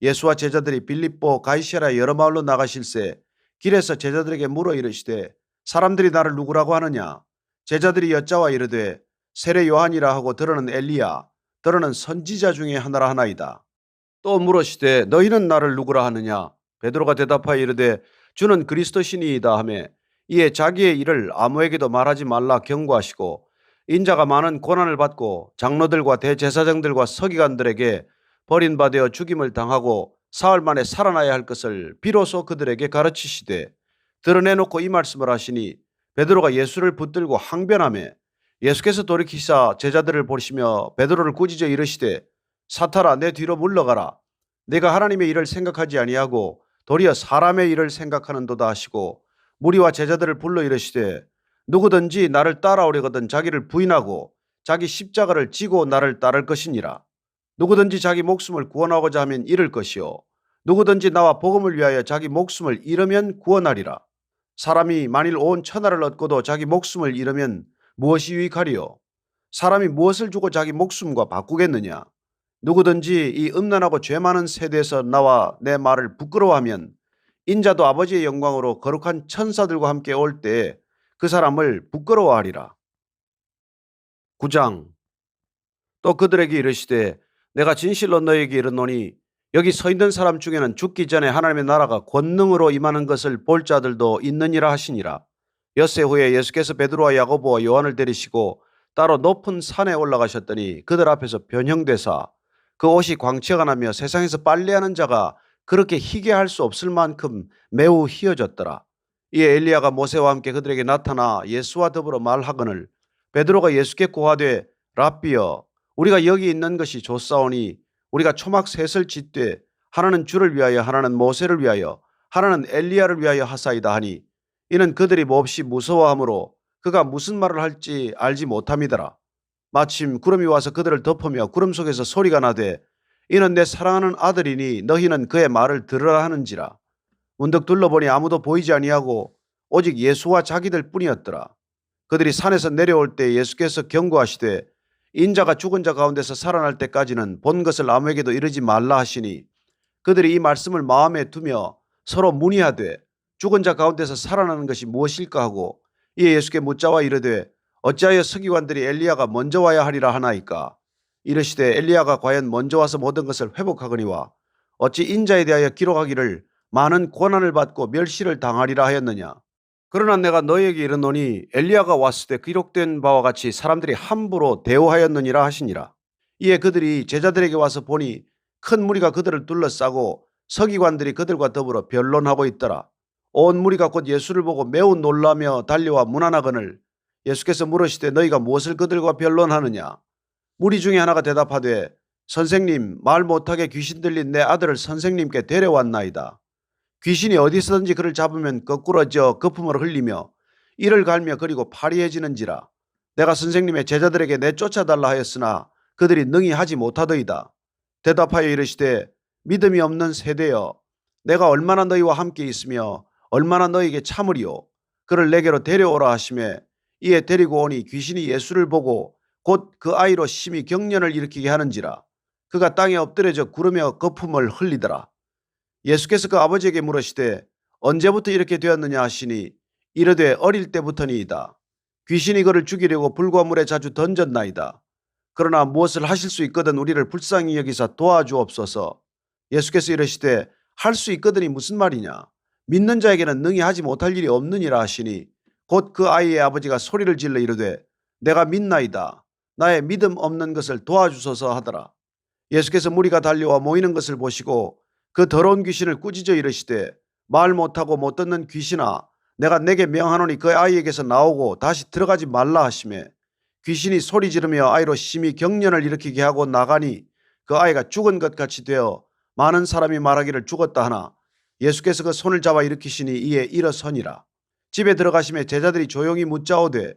예수와 제자들이 빌립보 가이사랴 여러 마을로 나가실새 길에서 제자들에게 물어 이르시되 사람들이 나를 누구라고 하느냐 제자들이 여짜와 이르되 세례 요한이라 하고 더러는 엘리야 더러는 선지자 중에 하나라 하나이다. 또 물으시되 너희는 나를 누구라 하느냐 베드로가 대답하여 이르되 주는 그리스도시니이다 하매 이에 자기의 일을 아무에게도 말하지 말라 경고하시고 인자가 많은 고난을 받고 장로들과 대제사장들과 서기관들에게 버림받아 죽임을 당하고 사흘 만에 살아나야 할 것을 비로소 그들에게 가르치시되 드러내놓고 이 말씀을 하시니 베드로가 예수를 붙들고 항변하매 예수께서 돌이키사 제자들을 보시며 베드로를 꾸짖어 이르시되 사탄아 내 뒤로 물러가라 내가 하나님의 일을 생각하지 아니하고 도리어 사람의 일을 생각하는도다 하시고 무리와 제자들을 불러 이르시되 누구든지 나를 따라오려거든 자기를 부인하고 자기 십자가를 지고 나를 따를 것이니라. 누구든지 자기 목숨을 구원하고자 하면 잃을 것이요 누구든지 나와 복음을 위하여 자기 목숨을 잃으면 구원하리라. 사람이 만일 온 천하를 얻고도 자기 목숨을 잃으면 무엇이 유익하리요? 사람이 무엇을 주고 자기 목숨과 바꾸겠느냐? 누구든지 이 음란하고 죄 많은 세대에서 나와 내 말을 부끄러워하면 인자도 아버지의 영광으로 거룩한 천사들과 함께 올 때에 그 사람을 부끄러워하리라. 9장 또 그들에게 이르시되 내가 진실로 너희에게 이르노니 여기 서 있는 사람 중에는 죽기 전에 하나님의 나라가 권능으로 임하는 것을 볼 자들도 있느니라 하시니라. 엿새 후에 예수께서 베드로와 야고보와 요한을 데리시고 따로 높은 산에 올라가셨더니 그들 앞에서 변형되사 그 옷이 광채가 나며 세상에서 빨래하는 자가 그렇게 희게 할 수 없을 만큼 매우 희어졌더라. 이에 엘리야가 모세와 함께 그들에게 나타나 예수와 더불어 말하거늘 베드로가 예수께 고하되 랍비여 우리가 여기 있는 것이 좋사오니 우리가 초막 셋을 짓되 하나는 주를 위하여 하나는 모세를 위하여 하나는 엘리야를 위하여 하사이다 하니 이는 그들이 몹시 무서워하므로 그가 무슨 말을 할지 알지 못함이더라. 마침 구름이 와서 그들을 덮으며 구름 속에서 소리가 나되 이는 내 사랑하는 아들이니 너희는 그의 말을 들으라 하는지라. 문득 둘러보니 아무도 보이지 아니하고 오직 예수와 자기들 뿐이었더라. 그들이 산에서 내려올 때 예수께서 경고하시되 인자가 죽은 자 가운데서 살아날 때까지는 본 것을 아무에게도 이르지 말라 하시니 그들이 이 말씀을 마음에 두며 서로 문의하되 죽은 자 가운데서 살아나는 것이 무엇일까 하고 이에 예수께 묻자와 이르되 어찌하여 서기관들이 엘리야가 먼저 와야 하리라 하나이까 이르시되 엘리야가 과연 먼저 와서 모든 것을 회복하거니와 어찌 인자에 대하여 기록하기를 많은 고난을 받고 멸시를 당하리라 하였느냐. 그러나 내가 너희에게 이르노니 엘리야가 왔을 때 기록된 바와 같이 사람들이 함부로 대우하였느니라 하시니라. 이에 그들이 제자들에게 와서 보니 큰 무리가 그들을 둘러싸고 서기관들이 그들과 더불어 변론하고 있더라. 온 무리가 곧 예수를 보고 매우 놀라며 달려와 문안하거늘 예수께서 물으시되 너희가 무엇을 그들과 변론하느냐. 무리 중에 하나가 대답하되 선생님 말 못하게 귀신 들린 내 아들을 선생님께 데려왔나이다. 귀신이 어디서든지 그를 잡으면 거꾸러져 거품을 흘리며 이를 갈며 그리고 파리해지는지라. 내가 선생님의 제자들에게 내쫓아달라 하였으나 그들이 능히 하지 못하더이다. 대답하여 이르시되 믿음이 없는 세대여 내가 얼마나 너희와 함께 있으며 얼마나 너희에게 참으리요. 그를 내게로 데려오라 하시매 이에 데리고 오니 귀신이 예수를 보고 곧 그 아이로 심히 경련을 일으키게 하는지라. 그가 땅에 엎드려져 구르며 거품을 흘리더라. 예수께서 그 아버지에게 물으시되 언제부터 이렇게 되었느냐 하시니 이르되 어릴 때부터니이다. 귀신이 그를 죽이려고 불과 물에 자주 던졌나이다. 그러나 무엇을 하실 수 있거든 우리를 불쌍히 여기사 도와주옵소서. 예수께서 이르시되 할 수 있거든이 무슨 말이냐. 믿는 자에게는 능히 하지 못할 일이 없느니라 하시니 곧 그 아이의 아버지가 소리를 질러 이르되 내가 믿나이다. 나의 믿음 없는 것을 도와주소서 하더라. 예수께서 무리가 달려와 모이는 것을 보시고 그 더러운 귀신을 꾸짖어 이르시되 말 못하고 못 듣는 귀신아 내가 내게 명하노니 그 아이에게서 나오고 다시 들어가지 말라 하시매 귀신이 소리 지르며 아이로 심히 경련을 일으키게 하고 나가니 그 아이가 죽은 것 같이 되어 많은 사람이 말하기를 죽었다 하나 예수께서 그 손을 잡아 일으키시니 이에 일어서니라. 집에 들어가시매 제자들이 조용히 묻자오되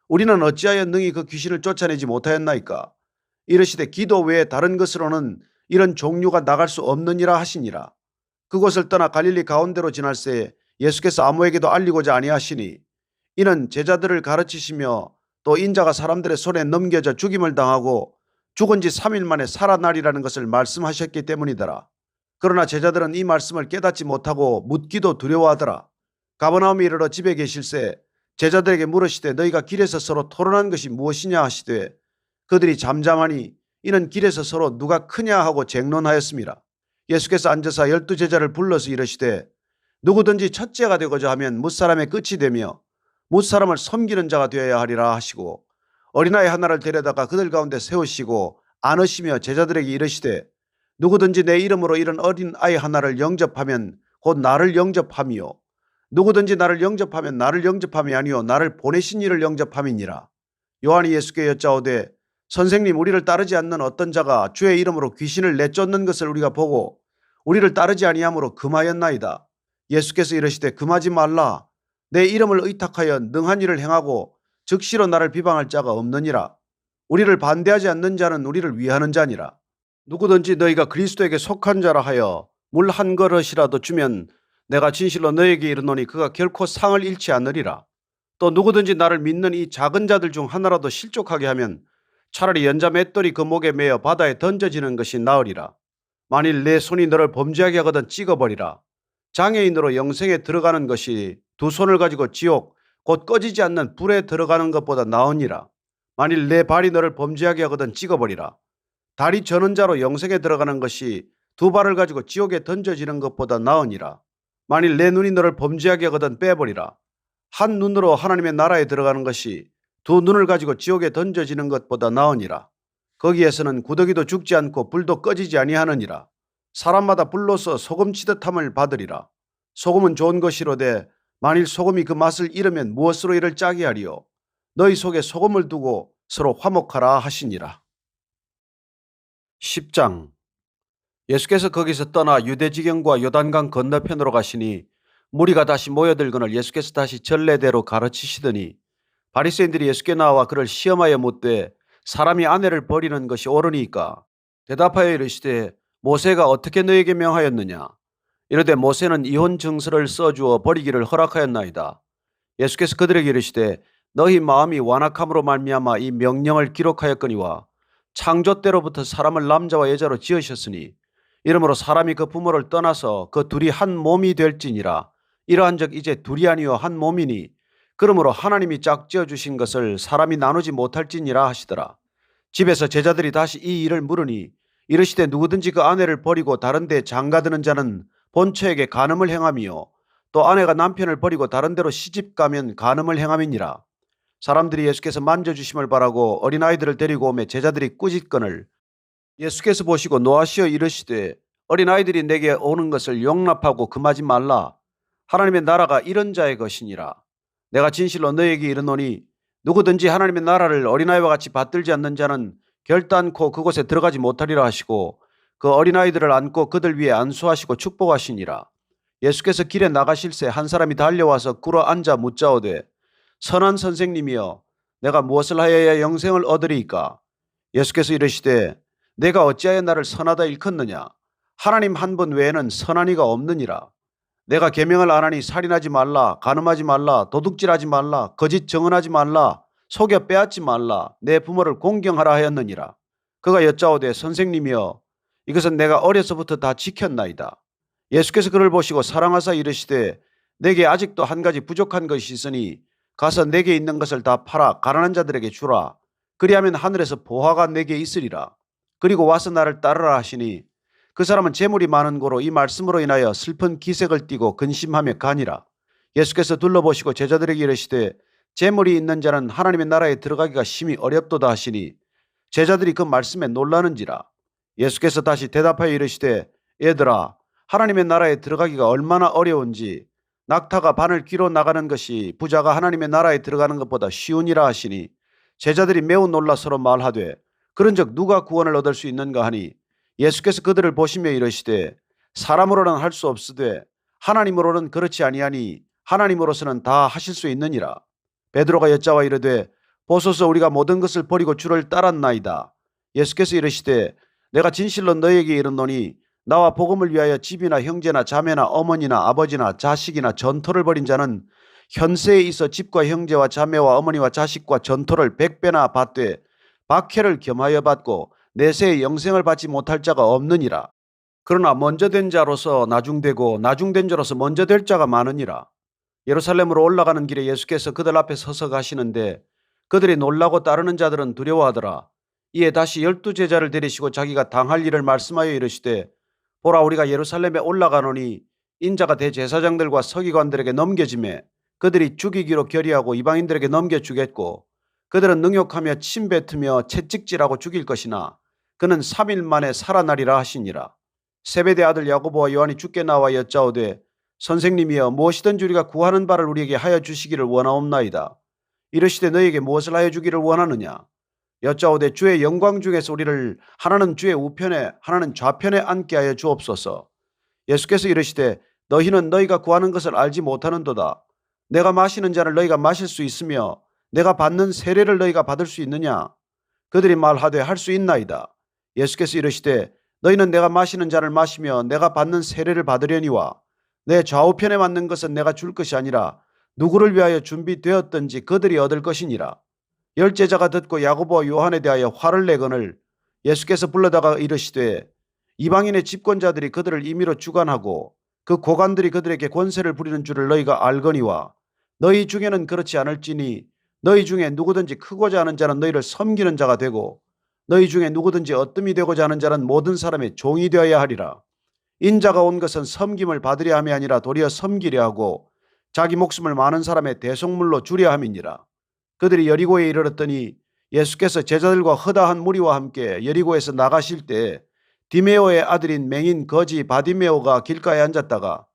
우리는 어찌하여 능히 그 귀신을 쫓아내지 못하였나이까. 이르시되 기도 외에 다른 것으로는 이런 종류가 나갈 수 없느니라 하시니라. 그곳을 떠나 갈릴리 가운데로 지날새 예수께서 아무에게도 알리고자 아니하시니 이는 제자들을 가르치시며 또 인자가 사람들의 손에 넘겨져 죽임을 당하고 죽은 지 3일 만에 살아나리라는 것을 말씀하셨기 때문이더라. 그러나 제자들은 이 말씀을 깨닫지 못하고 묻기도 두려워하더라. 가버나움에 이르러 집에 계실새 제자들에게 물으시되 너희가 길에서 서로 토론한 것이 무엇이냐 하시되 그들이 잠잠하니 이는 길에서 서로 누가 크냐 하고 쟁론하였습니다. 예수께서 앉으사 12 제자를 불러서 이르시되 누구든지 첫째가 되고자 하면 뭇사람의 끝이 되며 뭇사람을 섬기는 자가 되어야 하리라 하시고 어린아이 하나를 데려다가 그들 가운데 세우시고 안으시며 제자들에게 이르시되 누구든지 내 이름으로 이런 어린아이 하나를 영접하면 곧 나를 영접함이요 누구든지 나를 영접하면 나를 영접함이 아니요 나를 보내신 이를 영접함이니라. 요한이 예수께 여짜오되 선생님 우리를 따르지 않는 어떤 자가 주의 이름으로 귀신을 내쫓는 것을 우리가 보고 우리를 따르지 아니하므로 금하였나이다. 예수께서 이르시되 금하지 말라. 내 이름을 의탁하여 능한 일을 행하고 즉시로 나를 비방할 자가 없느니라. 우리를 반대하지 않는 자는 우리를 위하는 자니라. 누구든지 너희가 그리스도에게 속한 자라 하여 물 한 그릇이라도 주면 내가 진실로 너에게 이르노니 그가 결코 상을 잃지 않으리라. 또 누구든지 나를 믿는 이 작은 자들 중 하나라도 실족하게 하면 차라리 연자 맷돌이 그 목에 매어 바다에 던져지는 것이 나으리라. 만일 내 손이 너를 범죄하게 하거든 찍어버리라. 장애인으로 영생에 들어가는 것이 두 손을 가지고 지옥 곧 꺼지지 않는 불에 들어가는 것보다 나으니라. 만일 내 발이 너를 범죄하게 하거든 찍어버리라. 다리 저는 자로 영생에 들어가는 것이 두 발을 가지고 지옥에 던져지는 것보다 나으니라. 만일 내 눈이 너를 범죄하게 하거든 빼버리라. 한 눈으로 하나님의 나라에 들어가는 것이 두 눈을 가지고 지옥에 던져지는 것보다 나으니라. 거기에서는 구더기도 죽지 않고 불도 꺼지지 아니하느니라. 사람마다 불로서 소금치듯함을 받으리라. 소금은 좋은 것이로되 만일 소금이 그 맛을 잃으면 무엇으로 이를 짜게 하리요. 너희 속에 소금을 두고 서로 화목하라 하시니라. 10장. 예수께서 거기서 떠나 유대지경과 요단강 건너편으로 가시니 무리가 다시 모여들거늘 예수께서 다시 전례대로 가르치시더니 바리새인들이 예수께 나와 그를 시험하여 묻되 사람이 아내를 버리는 것이 옳으니까. 대답하여 이르시되 모세가 어떻게 너에게 명하였느냐. 이르되 모세는 이혼 증서를 써주어 버리기를 허락하였나이다. 예수께서 그들에게 이르시되 너희 마음이 완악함으로 말미암아 이 명령을 기록하였거니와 창조 때로부터 사람을 남자와 여자로 지으셨으니 이러므로 사람이 그 부모를 떠나서 그 둘이 한 몸이 될지니라. 이러한 적 이제 둘이 아니요 한 몸이니 그러므로 하나님이 짝지어 주신 것을 사람이 나누지 못할지니라 하시더라. 집에서 제자들이 다시 이 일을 물으니 이르시되 누구든지 그 아내를 버리고 다른 데 장가드는 자는 본처에게 간음을 행함이요 또 아내가 남편을 버리고 다른 데로 시집가면 간음을 행함이니라. 사람들이 예수께서 만져주심을 바라고 어린아이들을 데리고 오매 제자들이 꾸짖거늘 예수께서 보시고 노하시어 이르시되 어린아이들이 내게 오는 것을 용납하고 금하지 말라. 하나님의 나라가 이런 자의 것이니라. 내가 진실로 너에게 이르노니 누구든지 하나님의 나라를 어린아이와 같이 받들지 않는 자는 결단코 그곳에 들어가지 못하리라 하시고 그 어린아이들을 안고 그들 위에 안수하시고 축복하시니라. 예수께서 길에 나가실새 한 사람이 달려와서 꿇어 앉아 묻자오되 선한 선생님이여 내가 무엇을 하여야 영생을 얻으리이까. 예수께서 이르시되 내가 어찌하여 나를 선하다 일컫느냐. 하나님 한 분 외에는 선한 이가 없느니라. 내가 계명을 안 하니 살인하지 말라, 간음하지 말라, 도둑질하지 말라, 거짓 증언하지 말라, 속여 빼앗지 말라, 내 부모를 공경하라 하였느니라. 그가 여짜오되 선생님이여 이것은 내가 어려서부터 다 지켰나이다. 예수께서 그를 보시고 사랑하사 이르시되 내게 아직도 한 가지 부족한 것이 있으니 가서 내게 있는 것을 다 팔아 가난한 자들에게 주라. 그리하면 하늘에서 보화가 내게 있으리라. 그리고 와서 나를 따르라 하시니 그 사람은 재물이 많은 고로 이 말씀으로 인하여 슬픈 기색을 띠고 근심하며 가니라. 예수께서 둘러보시고 제자들에게 이르시되 재물이 있는 자는 하나님의 나라에 들어가기가 심히 어렵도다 하시니 제자들이 그 말씀에 놀라는지라. 예수께서 다시 대답하여 이르시되 얘들아, 하나님의 나라에 들어가기가 얼마나 어려운지 낙타가 바늘 귀로 나가는 것이 부자가 하나님의 나라에 들어가는 것보다 쉬우니라 하시니 제자들이 매우 놀라 서로 말하되 그런즉 누가 구원을 얻을 수 있는가 하니 예수께서 그들을 보시며 이르시되 사람으로는 할 수 없으되 하나님으로는 그렇지 아니하니 하나님으로서는 다 하실 수 있느니라. 베드로가 여짜와 이르되 보소서 우리가 모든 것을 버리고 주를 따랐나이다. 예수께서 이르시되 내가 진실로 너희에게 이르노니 나와 복음을 위하여 집이나 형제나 자매나 어머니나 아버지나 자식이나 전토를 벌인 자는 현세에 있어 집과 형제와 자매와 어머니와 자식과 전토를 100배나 받되 박해를 겸하여 받고 내세에 영생을 받지 못할 자가 없느니라. 그러나 먼저 된 자로서 나중되고 나중된 자로서 먼저 될 자가 많으니라. 예루살렘으로 올라가는 길에 예수께서 그들 앞에 서서 가시는데 그들이 놀라고 따르는 자들은 두려워하더라. 이에 다시 12제자를 데리시고 자기가 당할 일을 말씀하여 이르시되 보라 우리가 예루살렘에 올라가노니 인자가 대제사장들과 서기관들에게 넘겨지매 그들이 죽이기로 결의하고 이방인들에게 넘겨주겠고 그들은 능욕하며 침뱉으며 채찍질하고 죽일 것이나 그는 3일 만에 살아나리라 하시니라. 세베대 아들 야고보와 요한이 주께 나와 여짜오되 선생님이여 무엇이든지 우리가 구하는 바를 우리에게 하여 주시기를 원하옵나이다. 이르시되 너희에게 무엇을 하여 주기를 원하느냐. 여짜오되 주의 영광 중에서 우리를 하나는 주의 우편에 하나는 좌편에 앉게 하여 주옵소서. 예수께서 이르시되 너희는 너희가 구하는 것을 알지 못하는도다. 내가 마시는 잔을 너희가 마실 수 있으며 내가 받는 세례를 너희가 받을 수 있느냐. 그들이 말하되 할 수 있나이다. 예수께서 이르시되 너희는 내가 마시는 잔을 마시며 내가 받는 세례를 받으려니와 내 좌우편에 맞는 것은 내가 줄 것이 아니라 누구를 위하여 준비되었든지 그들이 얻을 것이니라. 열제자가 듣고 야고보와 요한에 대하여 화를 내거늘 예수께서 불러다가 이르시되 이방인의 집권자들이 그들을 임의로 주관하고 그 고관들이 그들에게 권세를 부리는 줄을 너희가 알거니와 너희 중에는 그렇지 않을지니 너희 중에 누구든지 크고자 하는 자는 너희를 섬기는 자가 되고 너희 중에 누구든지 어뜸이 되고자 하는 자는 모든 사람의 종이 되어야 하리라. 인자가 온 것은 섬김을 받으려 함이 아니라 도리어 섬기려 하고 자기 목숨을 많은 사람의 대속물로 주려 함이니라. 그들이 여리고에 이르렀더니 예수께서 제자들과 허다한 무리와 함께 여리고에서 나가실 때 디메오의 아들인 맹인 거지 바디메오가 길가에 앉았다가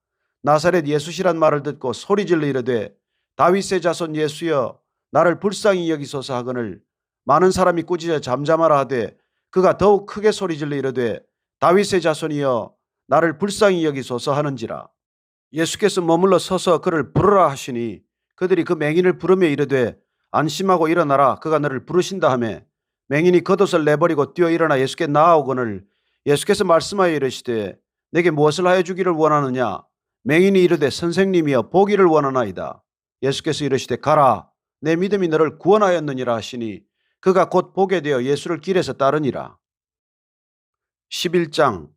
나사렛 예수시란 말을 듣고 소리질러 이르되 다윗의 자손 예수여 나를 불쌍히 여기소서 하거늘 많은 사람이 꾸짖어 잠잠하라 하되 그가 더욱 크게 소리질러 이르되 다윗의 자손이여 나를 불쌍히 여기소서 하는지라. 예수께서 머물러 서서 그를 부르라 하시니 그들이 그 맹인을 부르며 이르되 안심하고 일어나라 그가 너를 부르신다 하매 맹인이 겉옷을 내버리고 뛰어 일어나 예수께 나아오거늘 예수께서 말씀하여 이르시되 내게 무엇을 하여 주기를 원하느냐. 맹인이 이르되 선생님이여 보기를 원하나이다. 예수께서 이르시되 가라 내 믿음이 너를 구원하였느니라 하시니 그가 곧 보게 되어 예수를 길에서 따르니라. 11장.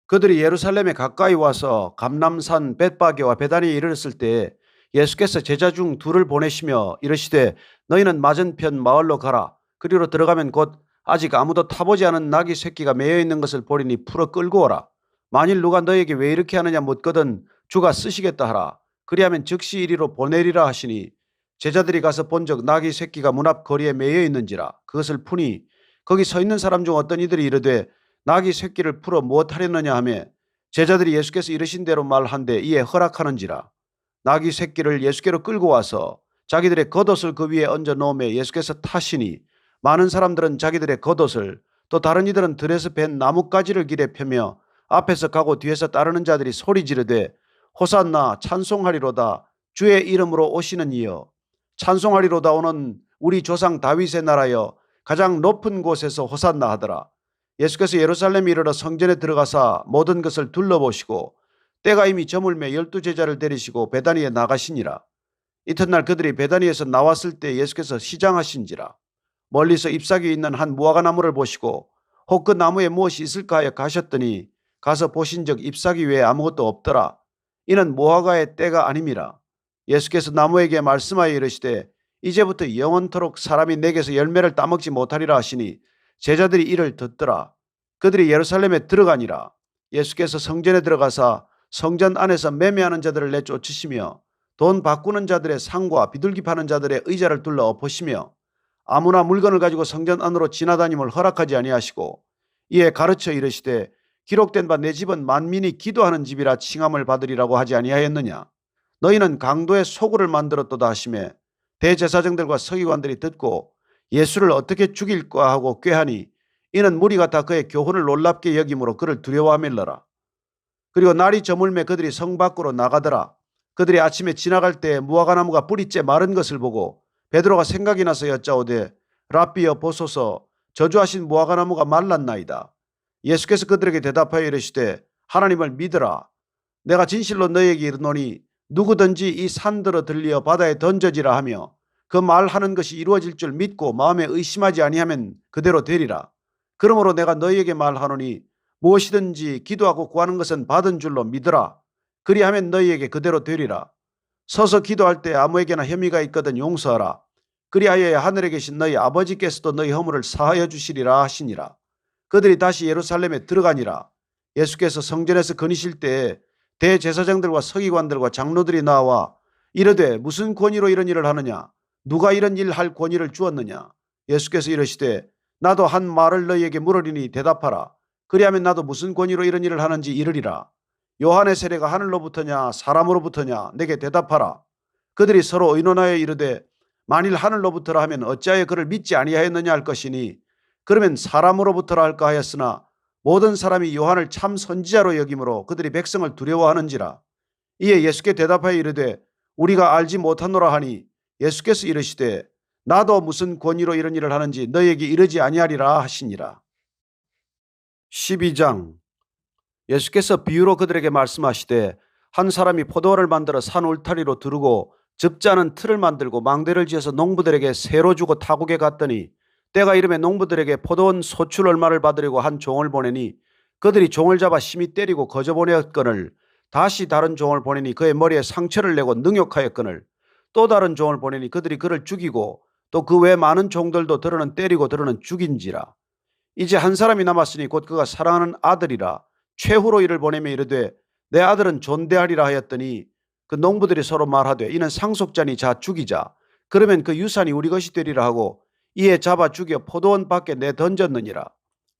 그들이 예루살렘에 가까이 와서 감람산 벳바게와 베다니에 이르렀을 때 예수께서 제자 중 둘을 보내시며 이르시되 너희는 맞은편 마을로 가라. 그리로 들어가면 곧 아직 아무도 타보지 않은 나귀 새끼가 매여 있는 것을 보리니 풀어 끌고 오라. 만일 누가 너희에게 왜 이렇게 하느냐 묻거든 주가 쓰시겠다 하라. 그리하면 즉시 이리로 보내리라 하시니 제자들이 가서 본즉 나귀 새끼가 문 앞 거리에 매여 있는지라. 그것을 푸니 거기 서 있는 사람 중 어떤 이들이 이르되 나귀 새끼를 풀어 무엇하려느냐 하며 제자들이 예수께서 이르신 대로 말한데 이에 허락하는지라. 나귀 새끼를 예수께로 끌고 와서 자기들의 겉옷을 그 위에 얹어 놓으며 예수께서 타시니 많은 사람들은 자기들의 겉옷을 또 다른 이들은 들에서 벤 나뭇가지를 길에 펴며 앞에서 가고 뒤에서 따르는 자들이 소리 지르되 호산나 찬송하리로다 주의 이름으로 오시는 이여 찬송하리로다 오는 우리 조상 다윗의 나라여 가장 높은 곳에서 호산나 하더라. 예수께서 예루살렘에 이르러 성전에 들어가사 모든 것을 둘러보시고 때가 이미 저물매 12제자를 데리시고 베다니에 나가시니라. 이튿날 그들이 베다니에서 나왔을 때 예수께서 시장하신지라. 멀리서 잎사귀 있는 한 무화과 나무를 보시고 혹 그 나무에 무엇이 있을까 하여 가셨더니 가서 보신 적 잎사귀 외에 아무것도 없더라. 이는 무화과의 때가 아님이라. 예수께서 나무에게 말씀하여 이르시되 이제부터 영원토록 사람이 내게서 열매를 따먹지 못하리라 하시니 제자들이 이를 듣더라. 그들이 예루살렘에 들어가니라. 예수께서 성전에 들어가사 성전 안에서 매매하는 자들을 내쫓으시며 돈 바꾸는 자들의 상과 비둘기 파는 자들의 의자를 둘러 엎으시며 아무나 물건을 가지고 성전 안으로 지나다님을 허락하지 아니하시고 이에 가르쳐 이르시되 기록된 바 내 집은 만민이 기도하는 집이라 칭함을 받으리라고 하지 아니하였느냐. 너희는 강도의 소굴을 만들었도다 하시매 대제사장들과 서기관들이 듣고 예수를 어떻게 죽일까 하고 꾀하니 이는 무리가 다 그의 교훈을 놀랍게 여김으로 그를 두려워하밀러라. 그리고 날이 저물매 그들이 성 밖으로 나가더라. 그들이 아침에 지나갈 때 무화과나무가 뿌리째 마른 것을 보고 베드로가 생각이 나서 여짜오되 랍비여 보소서 저주하신 무화과나무가 말랐나이다. 예수께서 그들에게 대답하여 이르시되 하나님을 믿으라. 내가 진실로 너희에게 이르노니 누구든지 이 산들어 들리어 바다에 던져지라 하며 그 말하는 것이 이루어질 줄 믿고 마음에 의심하지 아니하면 그대로 되리라. 그러므로 내가 너희에게 말하노니 무엇이든지 기도하고 구하는 것은 받은 줄로 믿으라. 그리하면 너희에게 그대로 되리라. 서서 기도할 때 아무에게나 혐의가 있거든 용서하라. 그리하여야 하늘에 계신 너희 아버지께서도 너희 허물을 사하여 주시리라 하시니라. 그들이 다시 예루살렘에 들어가니라. 예수께서 성전에서 거니실 때에 대제사장들과 서기관들과 장로들이 나와 이르되 무슨 권위로 이런 일을 하느냐. 누가 이런 일 할 권위를 주었느냐. 예수께서 이르시되 나도 한 말을 너희에게 물으리니 대답하라. 그리하면 나도 무슨 권위로 이런 일을 하는지 이르리라. 요한의 세례가 하늘로부터냐 사람으로부터냐 내게 대답하라. 그들이 서로 의논하여 이르되 만일 하늘로부터라 하면 어찌하여 그를 믿지 아니하였느냐 할 것이니 그러면 사람으로부터라 할까 하였으나 모든 사람이 요한을 참 선지자로 여김으로 그들이 백성을 두려워하는지라. 이에 예수께 대답하여 이르되 우리가 알지 못하노라 하니 예수께서 이르시되 나도 무슨 권위로 이런 일을 하는지 너희에게 이르지 아니하리라 하시니라. 12장. 예수께서 비유로 그들에게 말씀하시되 한 사람이 포도원을 만들어 산 울타리로 두르고 접지않은 틀을 만들고 망대를 지어서 농부들에게 세로 주고 타국에 갔더니 때가 이르매 농부들에게 포도원 소출 얼마를 받으려고 한 종을 보내니 그들이 종을 잡아 심히 때리고 거저 보내었거늘 다시 다른 종을 보내니 그의 머리에 상처를 내고 능욕하였거늘 또 다른 종을 보내니 그들이 그를 죽이고 또 그 외 많은 종들도 들어는 때리고 들어는 죽인지라. 이제 한 사람이 남았으니 곧 그가 사랑하는 아들이라. 최후로 이를 보내며 이르되 내 아들은 존대하리라 하였더니 그 농부들이 서로 말하되 이는 상속자니 자 죽이자. 그러면 그 유산이 우리 것이 되리라 하고 이에 잡아 죽여 포도원 밖에 내던졌느니라.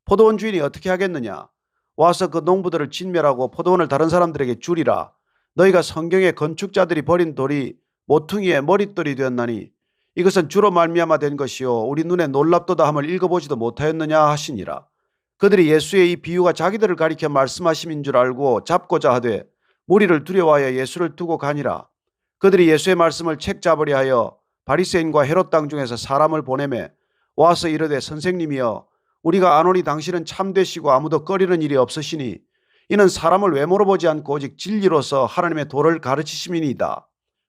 포도원 주인이 어떻게 하겠느냐. 와서 그 농부들을 진멸하고 포도원을 다른 사람들에게 주리라. 너희가 성경의 건축자들이 버린 돌이 모퉁이의 머릿돌이 되었나니 이것은 주로 말미암아 된 것이요 우리 눈에 놀랍도다 함을 읽어보지도 못하였느냐 하시니라. 그들이 예수의 이 비유가 자기들을 가리켜 말씀하심인 줄 알고 잡고자 하되 무리를 두려워하여 예수를 두고 가니라. 그들이 예수의 말씀을 책잡으려 하여 바리새인과 헤롯 땅 중에서 사람을 보내매 와서 이르되 선생님이여 우리가 아노니 당신은 참되시고 아무도 꺼리는 일이 없으시니 이는 사람을 외모로 보지 않고 오직 진리로서 하나님의 도를 가르치심이니이다.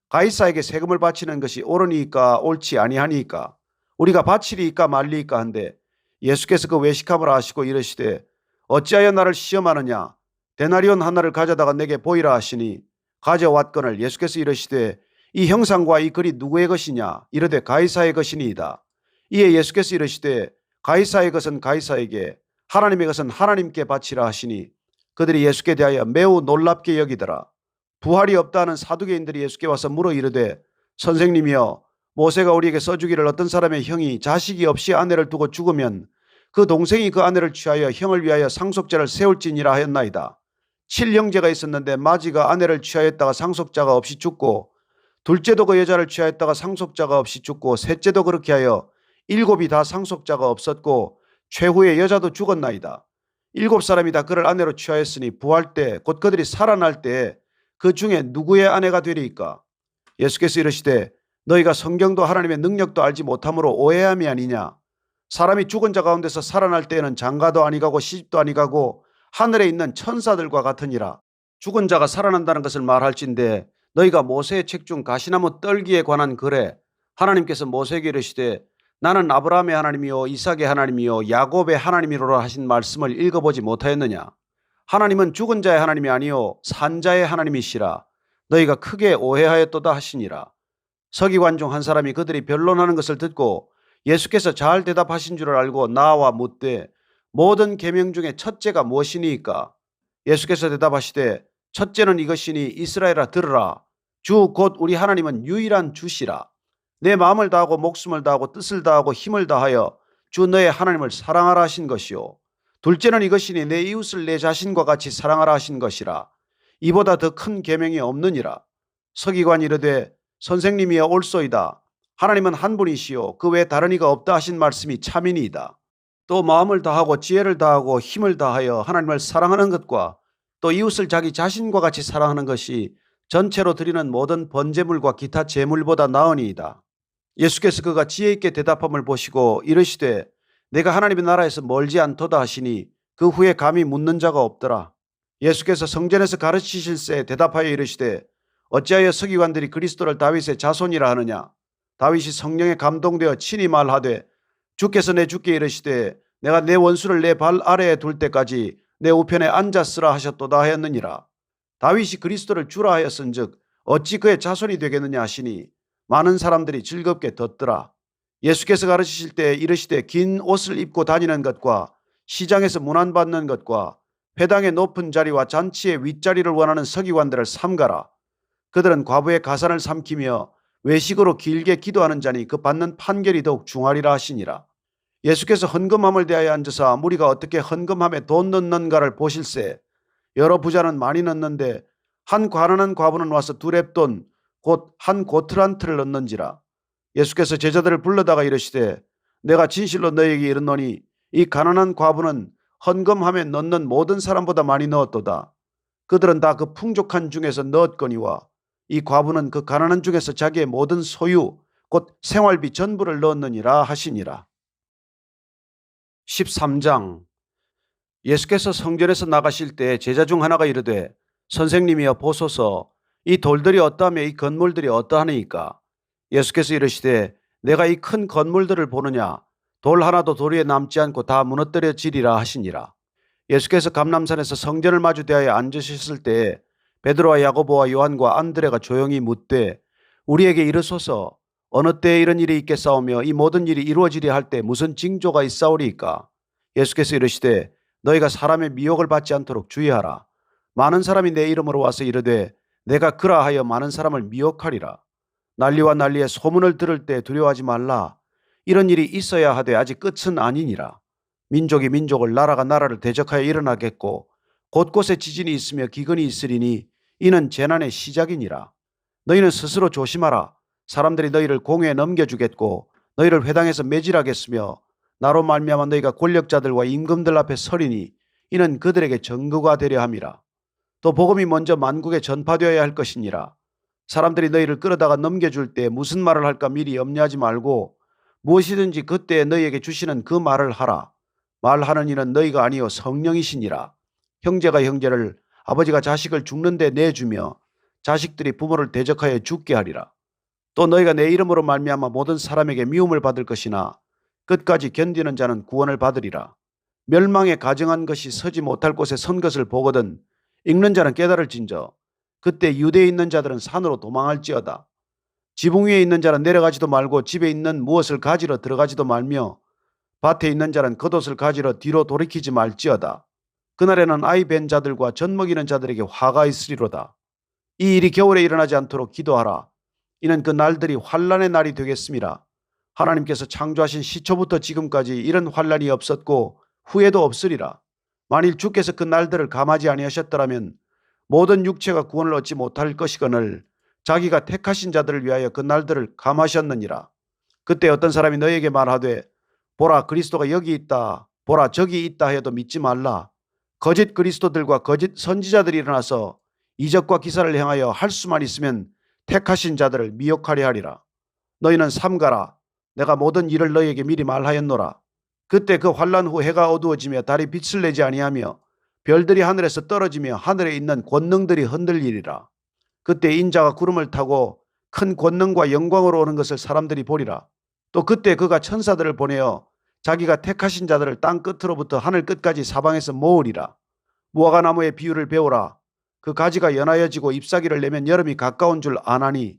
가이사에게 세금을 바치는 것이 옳으니까 옳지 아니하니까 우리가 바치리이까 말리이까 한데 예수께서 그 외식함을 아시고 이르시되 어찌하여 나를 시험하느냐. 데나리온 하나를 가져다가 내게 보이라 하시니 가져왔거늘 예수께서 이르시되 이 형상과 이 글이 누구의 것이냐. 이르되 가이사의 것이니이다. 이에 예수께서 이르시되 가이사의 것은 가이사에게 하나님의 것은 하나님께 바치라 하시니 그들이 예수께 대하여 매우 놀랍게 여기더라. 부활이 없다는 사두개인들이 예수께 와서 물어 이르되 선생님이여 모세가 우리에게 써주기를 어떤 사람의 형이 자식이 없이 아내를 두고 죽으면 그 동생이 그 아내를 취하여 형을 위하여 상속자를 세울지니라 하였나이다. 7형제가 있었는데 마지가 아내를 취하였다가 상속자가 없이 죽고 둘째도 그 여자를 취하였다가 상속자가 없이 죽고 셋째도 그렇게 하여 7이 다 상속자가 없었고 최후의 여자도 죽었나이다. 7사람이 다 그를 아내로 취하였으니 부활 때 곧 그들이 살아날 때에 그 중에 누구의 아내가 되리이까. 예수께서 이르시되 너희가 성경도 하나님의 능력도 알지 못함으로 오해함이 아니냐. 사람이 죽은 자 가운데서 살아날 때에는 장가도 아니가고 시집도 아니가고 하늘에 있는 천사들과 같으니라. 죽은 자가 살아난다는 것을 말할진대 너희가 모세의 책 중 가시나무 떨기에 관한 글에 하나님께서 모세에게 이르시되 나는 아브라함의 하나님이요 이삭의 하나님이요 야곱의 하나님이로라 하신 말씀을 읽어보지 못하였느냐. 하나님은 죽은 자의 하나님이 아니요 산 자의 하나님이시라. 너희가 크게 오해하였도다 하시니라. 서기관 중 한 사람이 그들이 변론하는 것을 듣고 예수께서 잘 대답하신 줄을 알고 나와 묻되 모든 계명 중에 첫째가 무엇이니이까? 예수께서 대답하시되 첫째는 이것이니 이스라엘아 들으라. 주 곧 우리 하나님은 유일한 주시라. 내 마음을 다하고 목숨을 다하고 뜻을 다하고 힘을 다하여 주 너의 하나님을 사랑하라 하신 것이요. 둘째는 이것이니 내 이웃을 내 자신과 같이 사랑하라 하신 것이라. 이보다 더 큰 계명이 없느니라. 서기관이 이르되 선생님이여 옳소이다. 하나님은 한 분이시요 그 외에 다른 이가 없다 하신 말씀이 참이니이다. 또 마음을 다하고 지혜를 다하고 힘을 다하여 하나님을 사랑하는 것과 또 이웃을 자기 자신과 같이 사랑하는 것이 전체로 드리는 모든 번제물과 기타 제물보다 나으니이다. 예수께서 그가 지혜 있게 대답함을 보시고 이르시되 내가 하나님의 나라에서 멀지 않도다 하시니 그 후에 감히 묻는 자가 없더라. 예수께서 성전에서 가르치실새 대답하여 이르시되 어찌하여 서기관들이 그리스도를 다윗의 자손이라 하느냐? 다윗이 성령에 감동되어 친히 말하되 주께서 내 주께 이르시되 내가 내 원수를 내 발 아래에 둘 때까지 내 우편에 앉았으라 하셨도다 하였느니라. 다윗이 그리스도를 주라 하였은즉 어찌 그의 자손이 되겠느냐 하시니 많은 사람들이 즐겁게 듣더라. 예수께서 가르치실 때 이르시되 긴 옷을 입고 다니는 것과 시장에서 문안받는 것과 회당의 높은 자리와 잔치의 윗자리를 원하는 서기관들을 삼가라. 그들은 과부의 가산을 삼키며 외식으로 길게 기도하는 자니 그 받는 판결이 더욱 중하리라 하시니라. 예수께서 헌금함을 대하여 앉으사 무리가 어떻게 헌금함에 돈 넣는가를 보실세 여러 부자는 많이 넣는데 한 가난한 과부는 와서 두 렙돈 곧 한 고트란트를 넣는지라. 예수께서 제자들을 불러다가 이르시되 내가 진실로 너희에게 이르노니 이 가난한 과부는 헌금함에 넣는 모든 사람보다 많이 넣었도다. 그들은 다 그 풍족한 중에서 넣었거니와 이 과부는 그 가난한 중에서 자기의 모든 소유 곧 생활비 전부를 넣었느니라 하시니라. 13장. 예수께서 성전에서 나가실 때 제자 중 하나가 이르되 선생님이여 보소서 이 돌들이 어떠하며 이 건물들이 어떠하니까? 예수께서 이르시되 내가 이 큰 건물들을 보느냐? 돌 하나도 돌 위에 남지 않고 다 무너뜨려지리라 하시니라. 예수께서 감람산에서 성전을 마주 대하여 앉으셨을 때에 베드로와 야고보와 요한과 안드레가 조용히 묻되 우리에게 이르소서 어느 때에 이런 일이 있겠사오며 이 모든 일이 이루어지려 할 때 무슨 징조가 있사오리이까? 예수께서 이르시되 너희가 사람의 미혹을 받지 않도록 주의하라. 많은 사람이 내 이름으로 와서 이르되 내가 그라 하여 많은 사람을 미혹하리라. 난리와 난리의 소문을 들을 때 두려워하지 말라. 이런 일이 있어야 하되 아직 끝은 아니니라. 민족이 민족을 나라가 나라를 대적하여 일어나겠고 곳곳에 지진이 있으며 기근이 있으리니 이는 재난의 시작이니라. 너희는 스스로 조심하라. 사람들이 너희를 공회에 넘겨주겠고 너희를 회당에서 매질하겠으며 나로 말미암아 너희가 권력자들과 임금들 앞에 서리니 이는 그들에게 증거가 되려 함이라. 또 복음이 먼저 만국에 전파되어야 할 것이니라. 사람들이 너희를 끌어다가 넘겨줄 때 무슨 말을 할까 미리 염려하지 말고 무엇이든지 그때 너희에게 주시는 그 말을 하라. 말하는 이는 너희가 아니요 성령이시니라. 형제가 형제를 아버지가 자식을 죽는 데 내주며 자식들이 부모를 대적하여 죽게 하리라. 또 너희가 내 이름으로 말미암아 모든 사람에게 미움을 받을 것이나 끝까지 견디는 자는 구원을 받으리라. 멸망에 가정한 것이 서지 못할 곳에 선 것을 보거든 읽는 자는 깨달을진저 그때 유대에 있는 자들은 산으로 도망할지어다. 지붕 위에 있는 자는 내려가지도 말고 집에 있는 무엇을 가지러 들어가지도 말며 밭에 있는 자는 겉옷을 가지러 뒤로 돌이키지 말지어다. 그날에는 아이 뵌 자들과 젖 먹이는 자들에게 화가 있으리로다. 이 일이 겨울에 일어나지 않도록 기도하라. 이는 그 날들이 환난의 날이 되겠음이라. 하나님께서 창조하신 시초부터 지금까지 이런 환난이 없었고 후에도 없으리라. 만일 주께서 그 날들을 감하지 아니하셨더라면 모든 육체가 구원을 얻지 못할 것이거늘 자기가 택하신 자들을 위하여 그 날들을 감하셨느니라. 그때 어떤 사람이 너에게 말하되 보라 그리스도가 여기 있다 보라 저기 있다 해도 믿지 말라. 거짓 그리스도들과 거짓 선지자들이 일어나서 이적과 기사를 행하여 할 수만 있으면 택하신 자들을 미혹하려 하리라. 너희는 삼가라. 내가 모든 일을 너희에게 미리 말하였노라. 그때 그 환난 후 해가 어두워지며 달이 빛을 내지 아니하며 별들이 하늘에서 떨어지며 하늘에 있는 권능들이 흔들리리라. 그때 인자가 구름을 타고 큰 권능과 영광으로 오는 것을 사람들이 보리라. 또 그때 그가 천사들을 보내어 자기가 택하신 자들을 땅 끝으로부터 하늘 끝까지 사방에서 모으리라. 무화과나무의 비유를 배우라. 그 가지가 연하여지고 잎사귀를 내면 여름이 가까운 줄 아나니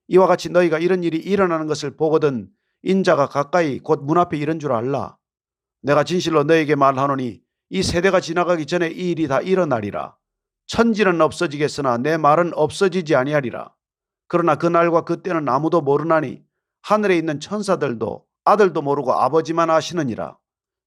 이와 같이 너희가 이런 일이 일어나는 것을 보거든 인자가 가까이 곧 문 앞에 이른 줄 알라. 내가 진실로 너에게 말하노니 이 세대가 지나가기 전에 이 일이 다 일어나리라. 천지는 없어지겠으나 내 말은 없어지지 아니하리라. 그러나 그 날과 그 때는 아무도 모르나니 하늘에 있는 천사들도 아들도 모르고 아버지만 아시느니라.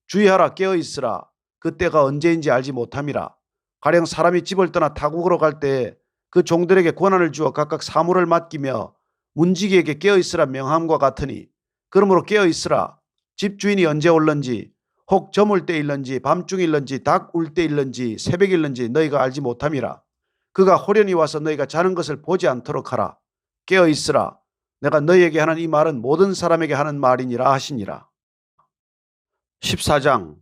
주의하라, 깨어있으라. 그 때가 언제인지 알지 못함이라. 가령 사람이 집을 떠나 타국으로 갈 때에 그 종들에게 권한을 주어 각각 사물을 맡기며 문지기에게 깨어있으라 명함과 같으니 그러므로 깨어있으라. 집 주인이 언제 올는지 혹 저물 때일는지 밤중일는지 닭 울 때일는지 새벽일는지 너희가 알지 못함이라. 그가 호련히 와서 너희가 자는 것을 보지 않도록 하라. 깨어있으라. 내가 너희에게 하는 이 말은 모든 사람에게 하는 말이니라 하시니라. 14장.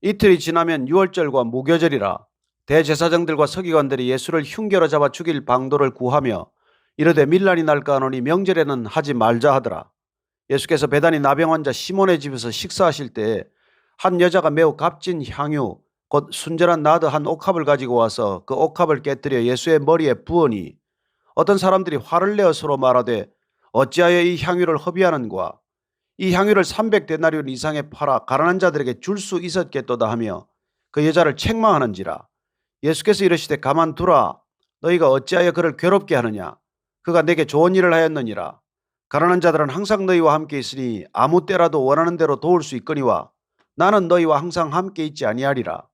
이틀이 지나면 유월절과 무교절이라. 대제사장들과 서기관들이 예수를 흉계로 잡아 죽일 방도를 구하며 이르되 밀란이 날까 하노니 명절에는 하지 말자 하더라. 예수께서 베다니 나병 환자 시몬의 집에서 식사하실 때에 한 여자가 매우 값진 향유 곧 순전한 나드 한 옥합을 가지고 와서 그 옥합을 깨뜨려 예수의 머리에 부으니 어떤 사람들이 화를 내어 서로 말하되 어찌하여 이 향유를 허비하는가. 이 향유를 300데나리온 이상에 팔아 가난한 자들에게 줄 수 있었겠도다 하며 그 여자를 책망하는지라. 예수께서 이르시되 가만두라. 너희가 어찌하여 그를 괴롭게 하느냐. 그가 내게 좋은 일을 하였느니라. 가난한 자들은 항상 너희와 함께 있으니 아무 때라도 원하는 대로 도울 수 있거니와 나는 너희와 항상 함께 있지 아니하리라.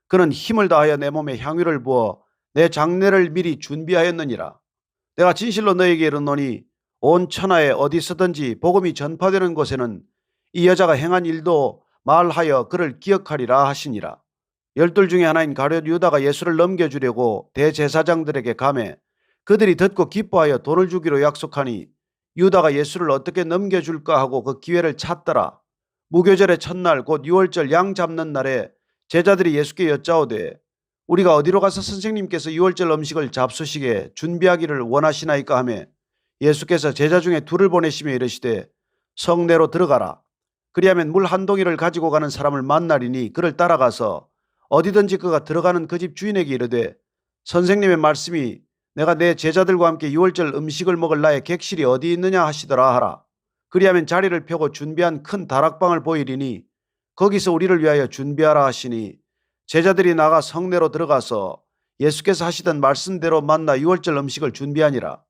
그는 힘을 다하여 내 몸에 향유를 부어 내 장례를 미리 준비하였느니라. 내가 진실로 너희에게 이르노니 온 천하에 어디서든지 복음이 전파되는 곳에는 이 여자가 행한 일도 말하여 그를 기억하리라 하시니라. 12 중에 하나인 가룟 유다가 예수를 넘겨주려고 대제사장들에게 가매 그들이 듣고 기뻐하여 돈을 주기로 약속하니 유다가 예수를 어떻게 넘겨줄까 하고 그 기회를 찾더라. 무교절의 첫날 곧 유월절 양 잡는 날에 제자들이 예수께 여짜오되 우리가 어디로 가서 선생님께서 유월절 음식을 잡수시게 준비하기를 원하시나이까 하며 예수께서 제자 중에 둘을 보내시며 이르시되 성내로 들어가라. 그리하면 물 한 동이를 가지고 가는 사람을 만나리니 그를 따라가서 어디든지 그가 들어가는 그 집 주인에게 이르되 선생님의 말씀이 내가 내 제자들과 함께 유월절 음식을 먹을 나의 객실이 어디 있느냐 하시더라 하라. 그리하면 자리를 펴고 준비한 큰 다락방을 보이리니 거기서 우리를 위하여 준비하라 하시니 제자들이 나가 성내로 들어가서 예수께서 하시던 말씀대로 만나 유월절 음식을 준비하니라.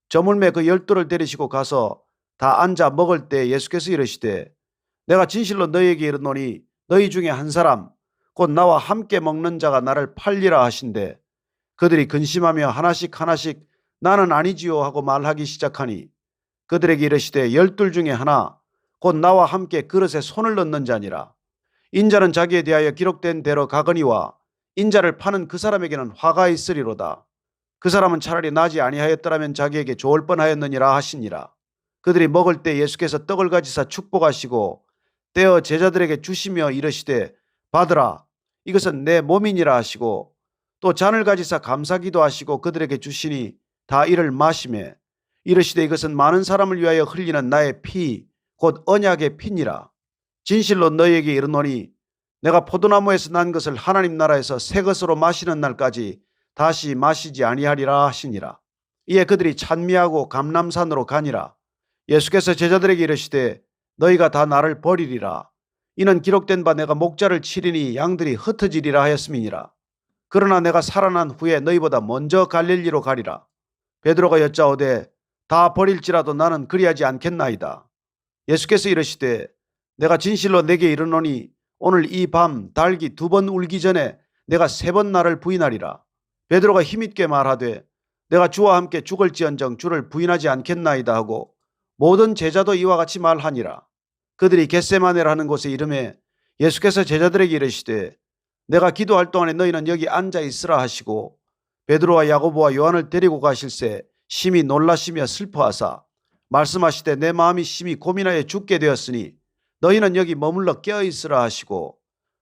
저물매 그 12를 데리시고 가서 다 앉아 먹을 때 예수께서 이르시되 내가 진실로 너희에게 이르노니 너희 중에 한 사람 곧 나와 함께 먹는 자가 나를 팔리라 하신대 그들이 근심하며 하나씩 나는 아니지요 하고 말하기 시작하니 그들에게 이르시되 12 중에 하나 곧 나와 함께 그릇에 손을 넣는 자니라. 인자는 자기에 대하여 기록된 대로 가거니와 인자를 파는 그 사람에게는 화가 있으리로다. 그 사람은 차라리 나지 아니하였더라면 자기에게 좋을 뻔하였느니라 하시니라. 그들이 먹을 때 예수께서 떡을 가지사 축복하시고 떼어 제자들에게 주시며 이르시되 받으라 이것은 내 몸이니라 하시고 또 잔을 가지사 감사기도 하시고 그들에게 주시니 다 이를 마시매 이르시되 이것은 많은 사람을 위하여 흘리는 나의 피 곧 언약의 피니라. 진실로 너희에게 이르노니 내가 포도나무에서 난 것을 하나님 나라에서 새 것으로 마시는 날까지 다시 마시지 아니하리라 하시니라. 이에 그들이 찬미하고 감람산으로 가니라. 예수께서 제자들에게 이르시되 너희가 다 나를 버리리라. 이는 기록된 바 내가 목자를 치리니 양들이 흩어지리라 하였음이니라. 그러나 내가 살아난 후에 너희보다 먼저 갈릴리로 가리라. 베드로가 여짜오되 다 버릴지라도 나는 그리하지 않겠나이다. 예수께서 이르시되 내가 진실로 내게 이르노니 오늘 이 밤 닭이 2번 울기 전에 내가 3번 나를 부인하리라. 베드로가 힘있게 말하되 내가 주와 함께 죽을지언정 주를 부인하지 않겠나이다 하고 모든 제자도 이와 같이 말하니라. 그들이 겟세마네라는 곳에 이르매 예수께서 제자들에게 이르시되 내가 기도할 동안에 너희는 여기 앉아 있으라 하시고 베드로와 야고보와 요한을 데리고 가실새 심히 놀라시며 슬퍼하사 말씀하시되 내 마음이 심히 고민하여 죽게 되었으니 너희는 여기 머물러 깨어있으라 하시고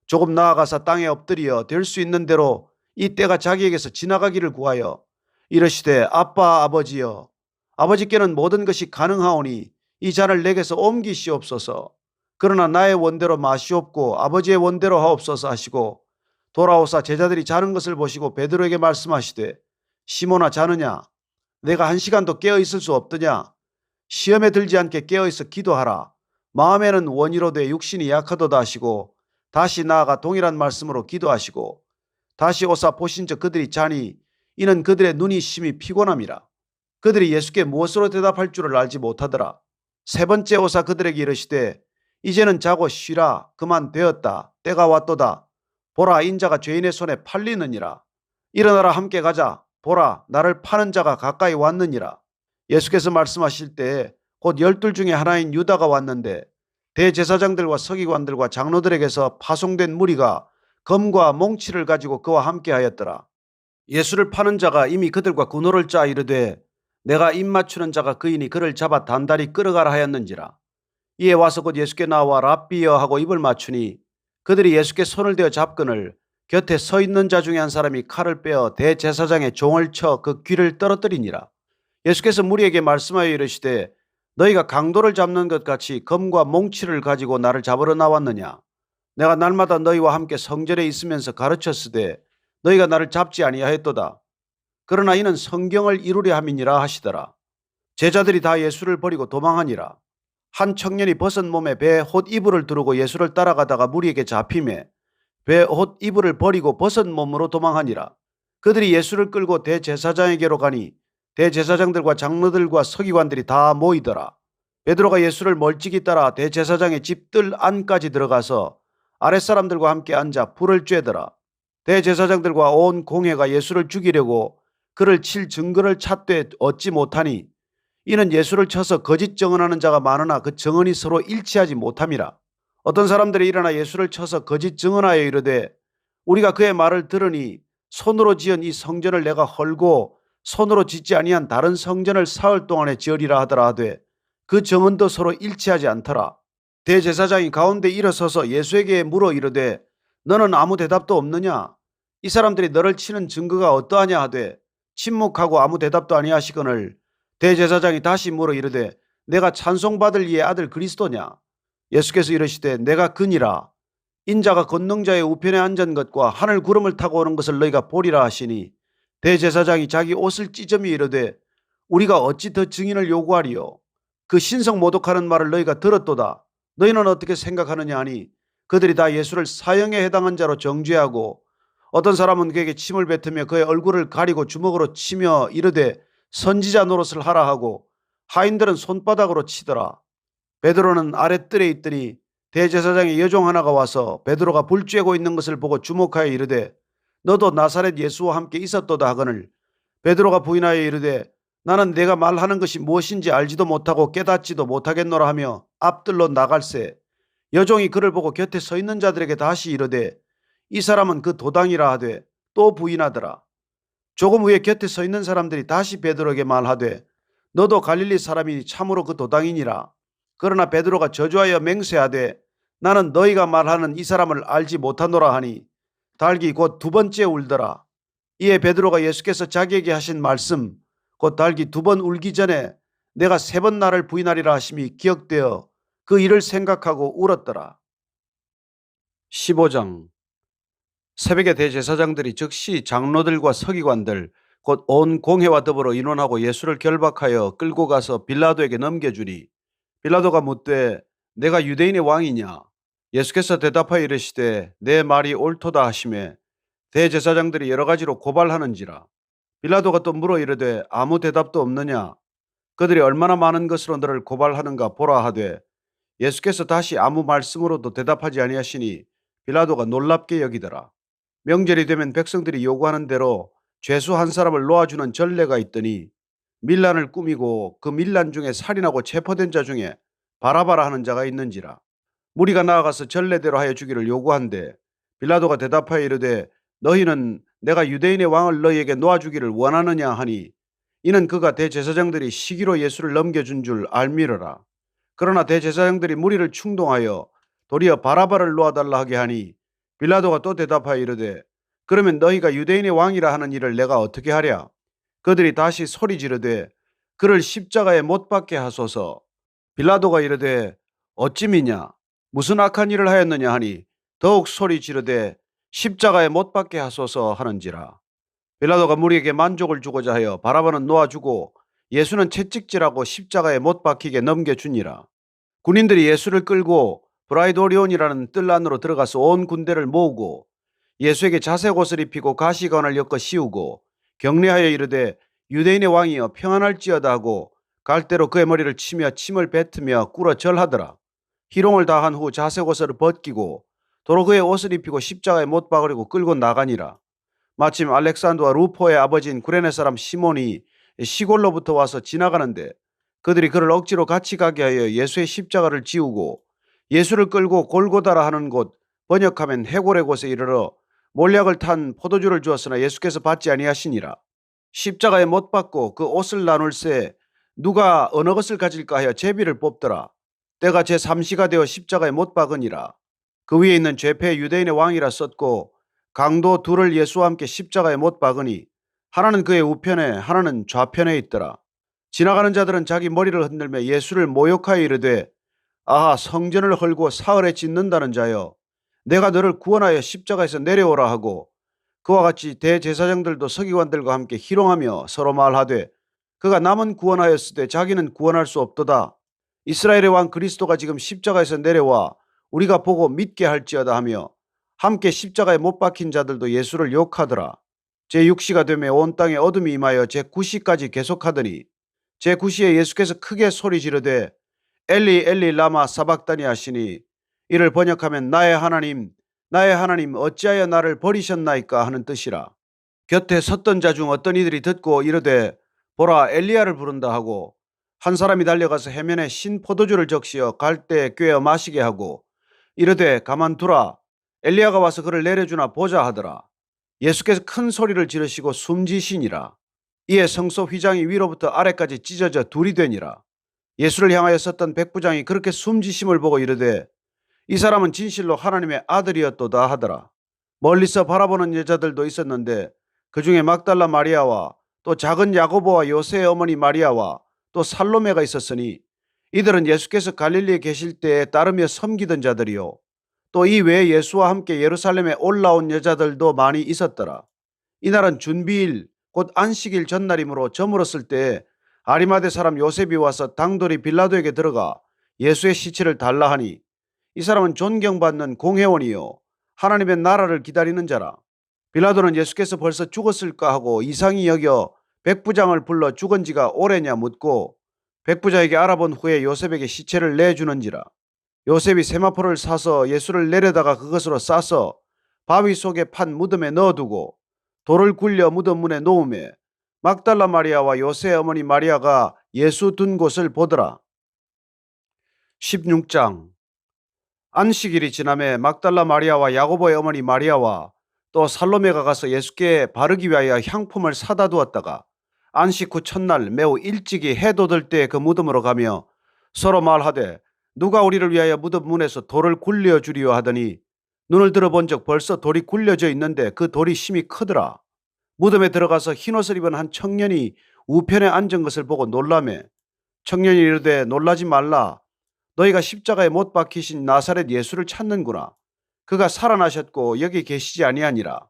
조금 나아가사 땅에 엎드려 될 수 있는 대로 이 때가 자기에게서 지나가기를 구하여 이르시되 아빠 아버지여 아버지께는 모든 것이 가능하오니 이 잔을 내게서 옮기시옵소서. 그러나 나의 원대로 마시옵고 아버지의 원대로 하옵소서 하시고 돌아오사 제자들이 자는 것을 보시고 베드로에게 말씀하시되 시몬아 자느냐 내가 1시간도 깨어 있을 수 없더냐 시험에 들지 않게 깨어 있어 기도하라 마음에는 원이로되 육신이 약하도다 하시고 다시 나아가 동일한 말씀으로 기도하시고 다시 오사 보신즉 그들이 자니 이는 그들의 눈이 심히 피곤함이라. 그들이 예수께 무엇으로 대답할 줄을 알지 못하더라. 세 번째 오사 그들에게 이르시되 이제는 자고 쉬라 그만 되었다 때가 왔도다 보라 인자가 죄인의 손에 팔리느니라. 일어나라 함께 가자 보라 나를 파는 자가 가까이 왔느니라. 예수께서 말씀하실 때 곧 12 중에 하나인 유다가 왔는데 대제사장들과 서기관들과 장로들에게서 파송된 무리가 검과 몽치를 가지고 그와 함께 하였더라. 예수를 파는 자가 이미 그들과 군호를 짜 이르되 내가 입 맞추는 자가 그이니 그를 잡아 단단히 끌어가라 하였는지라. 이에 와서 곧 예수께 나와 랍비여 하고 입을 맞추니 그들이 예수께 손을 대어 잡거늘 곁에 서 있는 자 중에 한 사람이 칼을 빼어 대제사장의 종을 쳐 그 귀를 떨어뜨리니라. 예수께서 무리에게 말씀하여 이르시되 너희가 강도를 잡는 것 같이 검과 몽치를 가지고 나를 잡으러 나왔느냐. 내가 날마다 너희와 함께 성전에 있으면서 가르쳤으되 너희가 나를 잡지 아니하였도다. 그러나 이는 성경을 이루려 함이니라 하시더라. 제자들이 다 예수를 버리고 도망하니라. 한 청년이 벗은 몸에 배 홑 이불을 두르고 예수를 따라가다가 무리에게 잡히매 배 홑 이불을 버리고 벗은 몸으로 도망하니라. 그들이 예수를 끌고 대제사장에게로 가니 대제사장들과 장로들과 서기관들이 다 모이더라. 베드로가 예수를 멀찍이 따라 대제사장의 집들 안까지 들어가서 아랫사람들과 함께 앉아 불을 쬐더라. 대제사장들과 온 공회가 예수를 죽이려고 그를 칠 증거를 찾되 얻지 못하니 이는 예수를 쳐서 거짓 증언하는 자가 많으나 그 증언이 서로 일치하지 못함이라. 어떤 사람들이 일어나 예수를 쳐서 거짓 증언하여 이르되 우리가 그의 말을 들으니 손으로 지은 이 성전을 내가 헐고 손으로 짓지 아니한 다른 성전을 사흘 동안에 지으리라 하더라 하되 그 증언도 서로 일치하지 않더라. 대제사장이 가운데 일어서서 예수에게 물어 이르되 너는 아무 대답도 없느냐? 이 사람들이 너를 치는 증거가 어떠하냐 하되 침묵하고 아무 대답도 아니하시거늘 대제사장이 다시 물어 이르되 내가 찬송받을 이의 아들 그리스도냐? 예수께서 이르시되 내가 그니라. 인자가 권능자의 우편에 앉은 것과 하늘 구름을 타고 오는 것을 너희가 보리라 하시니 대제사장이 자기 옷을 찢으며 이르되 우리가 어찌 더 증인을 요구하리요? 그 신성 모독하는 말을 너희가 들었도다. 너희는 어떻게 생각하느냐 하니 그들이 다 예수를 사형에 해당한 자로 정죄하고 어떤 사람은 그에게 침을 뱉으며 그의 얼굴을 가리고 주먹으로 치며 이르되 선지자 노릇을 하라 하고 하인들은 손바닥으로 치더라. 베드로는 아랫뜰에 있더니 대제사장의 여종 하나가 와서 베드로가 불 쬐고 있는 것을 보고 주목하여 이르되 너도 나사렛 예수와 함께 있었도다 하거늘 베드로가 부인하여 이르되 나는 내가 말하는 것이 무엇인지 알지도 못하고 깨닫지도 못하겠노라 하며 앞뜰로 나갈새 여종이 그를 보고 곁에 서 있는 자들에게 다시 이르되 이 사람은 그 도당이라 하되 또 부인하더라. 조금 후에 곁에 서 있는 사람들이 다시 베드로에게 말하되 너도 갈릴리 사람이니 참으로 그 도당이니라. 그러나 베드로가 저주하여 맹세하되 나는 너희가 말하는 이 사람을 알지 못하노라 하니 닭이 곧 2번째 울더라. 이에 베드로가 예수께서 자기에게 하신 말씀 곧 닭이 2번 울기 전에 내가 3번 나를 부인하리라 하심이 기억되어 그 일을 생각하고 울었더라. 15장. 새벽에 대제사장들이 즉시 장로들과 서기관들 곧 온 공회와 더불어 인원하고 예수를 결박하여 끌고 가서 빌라도에게 넘겨주니 빌라도가 묻되 내가 유대인의 왕이냐? 예수께서 대답하여 이르시되 내 말이 옳도다 하시매 대제사장들이 여러 가지로 고발하는지라. 빌라도가 또 물어 이르되 아무 대답도 없느냐? 그들이 얼마나 많은 것으로 너를 고발하는가 보라 하되 예수께서 다시 아무 말씀으로도 대답하지 아니하시니 빌라도가 놀랍게 여기더라. 명절이 되면 백성들이 요구하는 대로 죄수 한 사람을 놓아주는 전례가 있더니 밀란을 꾸미고 그 밀란 중에 살인하고 체포된 자 중에 바라바라 하는 자가 있는지라. 무리가 나아가서 전례대로 하여 주기를 요구한데 빌라도가 대답하여 이르되 너희는 내가 유대인의 왕을 너희에게 놓아주기를 원하느냐 하니 이는 그가 대제사장들이 시기로 예수를 넘겨준 줄 알미르라. 그러나 대제사장들이 무리를 충동하여 도리어 바라바를 놓아달라 하게 하니 빌라도가 또 대답하여 이르되 그러면 너희가 유대인의 왕이라 하는 일을 내가 어떻게 하랴? 그들이 다시 소리 지르되 그를 십자가에 못 박게 하소서. 빌라도가 이르되 어찌미냐 무슨 악한 일을 하였느냐 하니 더욱 소리 지르되 십자가에 못 박게 하소서 하는지라. 빌라도가 무리에게 만족을 주고자 하여 바라바는 놓아주고 예수는 채찍질하고 십자가에 못 박히게 넘겨주니라. 군인들이 예수를 끌고 브라이도리온이라는 뜰 안으로 들어가서 온 군대를 모으고 예수에게 자색 옷을 입히고 가시관을 엮어 씌우고 격려하여 이르되 유대인의 왕이여 평안할지어다 하고 갈대로 그의 머리를 치며 침을 뱉으며 꿇어 절하더라. 희롱을 다한 후 자색 옷을 벗기고 도로 그의 옷을 입히고 십자가에 못 박으려고 끌고 나가니라. 마침 알렉산더와 루포의 아버지인 구레네 사람 시몬이 시골로부터 와서 지나가는데 그들이 그를 억지로 같이 가게 하여 예수의 십자가를 지우고 예수를 끌고 골고다라 하는 곳, 번역하면 해골의 곳에 이르러 몰약을 탄 포도주를 주었으나 예수께서 받지 아니하시니라. 십자가에 못 박고 그 옷을 나눌새 누가 어느 것을 가질까 하여 제비를 뽑더라. 때가 제3시가 되어 십자가에 못 박으니라. 그 위에 있는 죄패 유대인의 왕이라 썼고 강도 둘을 예수와 함께 십자가에 못 박으니 하나는 그의 우편에 하나는 좌편에 있더라. 지나가는 자들은 자기 머리를 흔들며 예수를 모욕하여 이르되 아하 성전을 헐고 사흘에 짓는다는 자여 내가 너를 구원하여 십자가에서 내려오라 하고 그와 같이 대제사장들도 서기관들과 함께 희롱하며 서로 말하되 그가 남은 구원하였으되 자기는 구원할 수 없도다. 이스라엘의 왕 그리스도가 지금 십자가에서 내려와 우리가 보고 믿게 할지어다 하며 함께 십자가에 못 박힌 자들도 예수를 욕하더라. 제6시가 되매 온 땅에 어둠이 임하여 제9시까지 계속하더니 제9시에 예수께서 크게 소리 지르되 엘리 엘리 라마 사박다니 하시니 이를 번역하면 나의 하나님 어찌하여 나를 버리셨나이까 하는 뜻이라. 곁에 섰던 자 중 어떤 이들이 듣고 이르되 보라 엘리야를 부른다 하고 한 사람이 달려가서 해면에 신 포도주를 적시어 갈대에 꿰어 마시게 하고 이르되 가만두라 엘리야가 와서 그를 내려주나 보자 하더라. 예수께서 큰 소리를 지르시고 숨지시니라. 이에 성소 휘장이 위로부터 아래까지 찢어져 둘이 되니라. 예수를 향하여 섰던 백부장이 그렇게 숨지심을 보고 이르되 이 사람은 진실로 하나님의 아들이었도다 하더라. 멀리서 바라보는 여자들도 있었는데 그 중에 막달라 마리아와 또 작은 야고보와 요새의 어머니 마리아와 또 살로메가 있었으니 이들은 예수께서 갈릴리에 계실 때에 따르며 섬기던 자들이요 또 이 외에 예수와 함께 예루살렘에 올라온 여자들도 많이 있었더라. 이날은 준비일 곧 안식일 전날이므로 저물었을 때에 아리마대 사람 요셉이 와서 당돌이 빌라도에게 들어가 예수의 시체를 달라 하니 이 사람은 존경받는 공회원이요 하나님의 나라를 기다리는 자라. 빌라도는 예수께서 벌써 죽었을까 하고 이상히 여겨 백부장을 불러 죽은 지가 오래냐 묻고 백부장에게 알아본 후에 요셉에게 시체를 내주는지라. 요셉이 세마포를 사서 예수를 내려다가 그것으로 싸서 바위 속에 판 무덤에 넣어두고 돌을 굴려 무덤 문에 놓음에 막달라 마리아와 요새의 어머니 마리아가 예수 둔 곳을 보더라. 16장 안식일이 지남에 막달라 마리아와 야고보의 어머니 마리아와 또 살로메가 가서 예수께 바르기 위하여 향품을 사다 두었다가 안식 후 첫날 매우 일찍이 해 돋을 때 그 무덤으로 가며 서로 말하되 누가 우리를 위하여 무덤 문에서 돌을 굴려 주리요 하더니 눈을 들어본 적 벌써 돌이 굴려져 있는데 그 돌이 심히 크더라. 무덤에 들어가서 흰옷을 입은 한 청년이 우편에 앉은 것을 보고 놀라매 청년이 이르되 놀라지 말라. 너희가 십자가에 못 박히신 나사렛 예수를 찾는구나. 그가 살아나셨고 여기 계시지 아니하니라.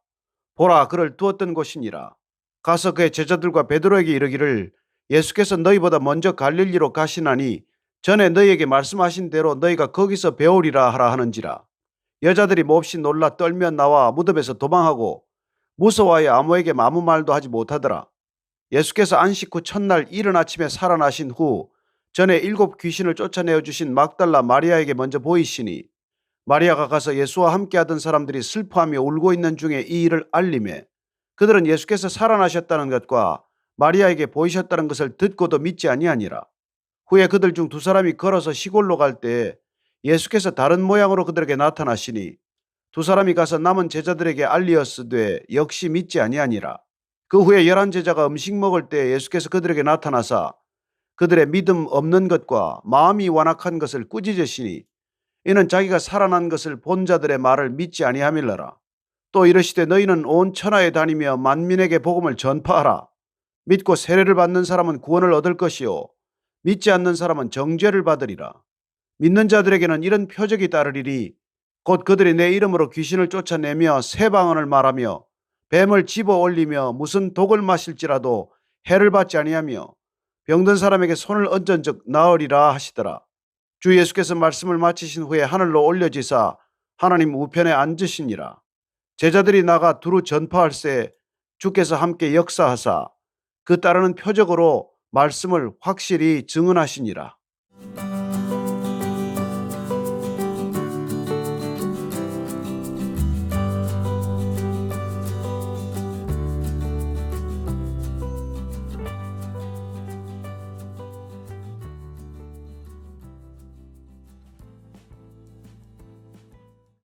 보라 그를 두었던 곳이니라. 가서 그의 제자들과 베드로에게 이르기를 예수께서 너희보다 먼저 갈릴리로 가시나니 전에 너희에게 말씀하신 대로 너희가 거기서 배우리라 하라 하는지라. 여자들이 몹시 놀라 떨며 나와 무덤에서 도망하고 무서워하여 아무에게 아무 말도 하지 못하더라. 예수께서 안식 후 첫날 이른 아침에 살아나신 후 전에 7 귀신을 쫓아내어 주신 막달라 마리아에게 먼저 보이시니 마리아가 가서 예수와 함께하던 사람들이 슬퍼하며 울고 있는 중에 이 일을 알림해 그들은 예수께서 살아나셨다는 것과 마리아에게 보이셨다는 것을 듣고도 믿지 아니하니라. 후에 그들 중 2사람이 걸어서 시골로 갈 때에 예수께서 다른 모양으로 그들에게 나타나시니 2사람이 가서 남은 제자들에게 알리었으되 역시 믿지 아니하니라. 그 후에 11 제자가 음식 먹을 때 예수께서 그들에게 나타나사 그들의 믿음 없는 것과 마음이 완악한 것을 꾸짖으시니 이는 자기가 살아난 것을 본 자들의 말을 믿지 아니함일러라. 또 이르시되 너희는 온 천하에 다니며 만민에게 복음을 전파하라. 믿고 세례를 받는 사람은 구원을 얻을 것이요 믿지 않는 사람은 정죄를 받으리라. 믿는 자들에게는 이런 표적이 따르리니 곧 그들이 내 이름으로 귀신을 쫓아내며 새 방언을 말하며 뱀을 집어 올리며 무슨 독을 마실지라도 해를 받지 아니하며 병든 사람에게 손을 얹은즉 나으리라 하시더라. 주 예수께서 말씀을 마치신 후에 하늘로 올려지사 하나님 우편에 앉으시니라. 제자들이 나가 두루 전파할새 주께서 함께 역사하사 그 따르는 표적으로 말씀을 확실히 증언하시니라.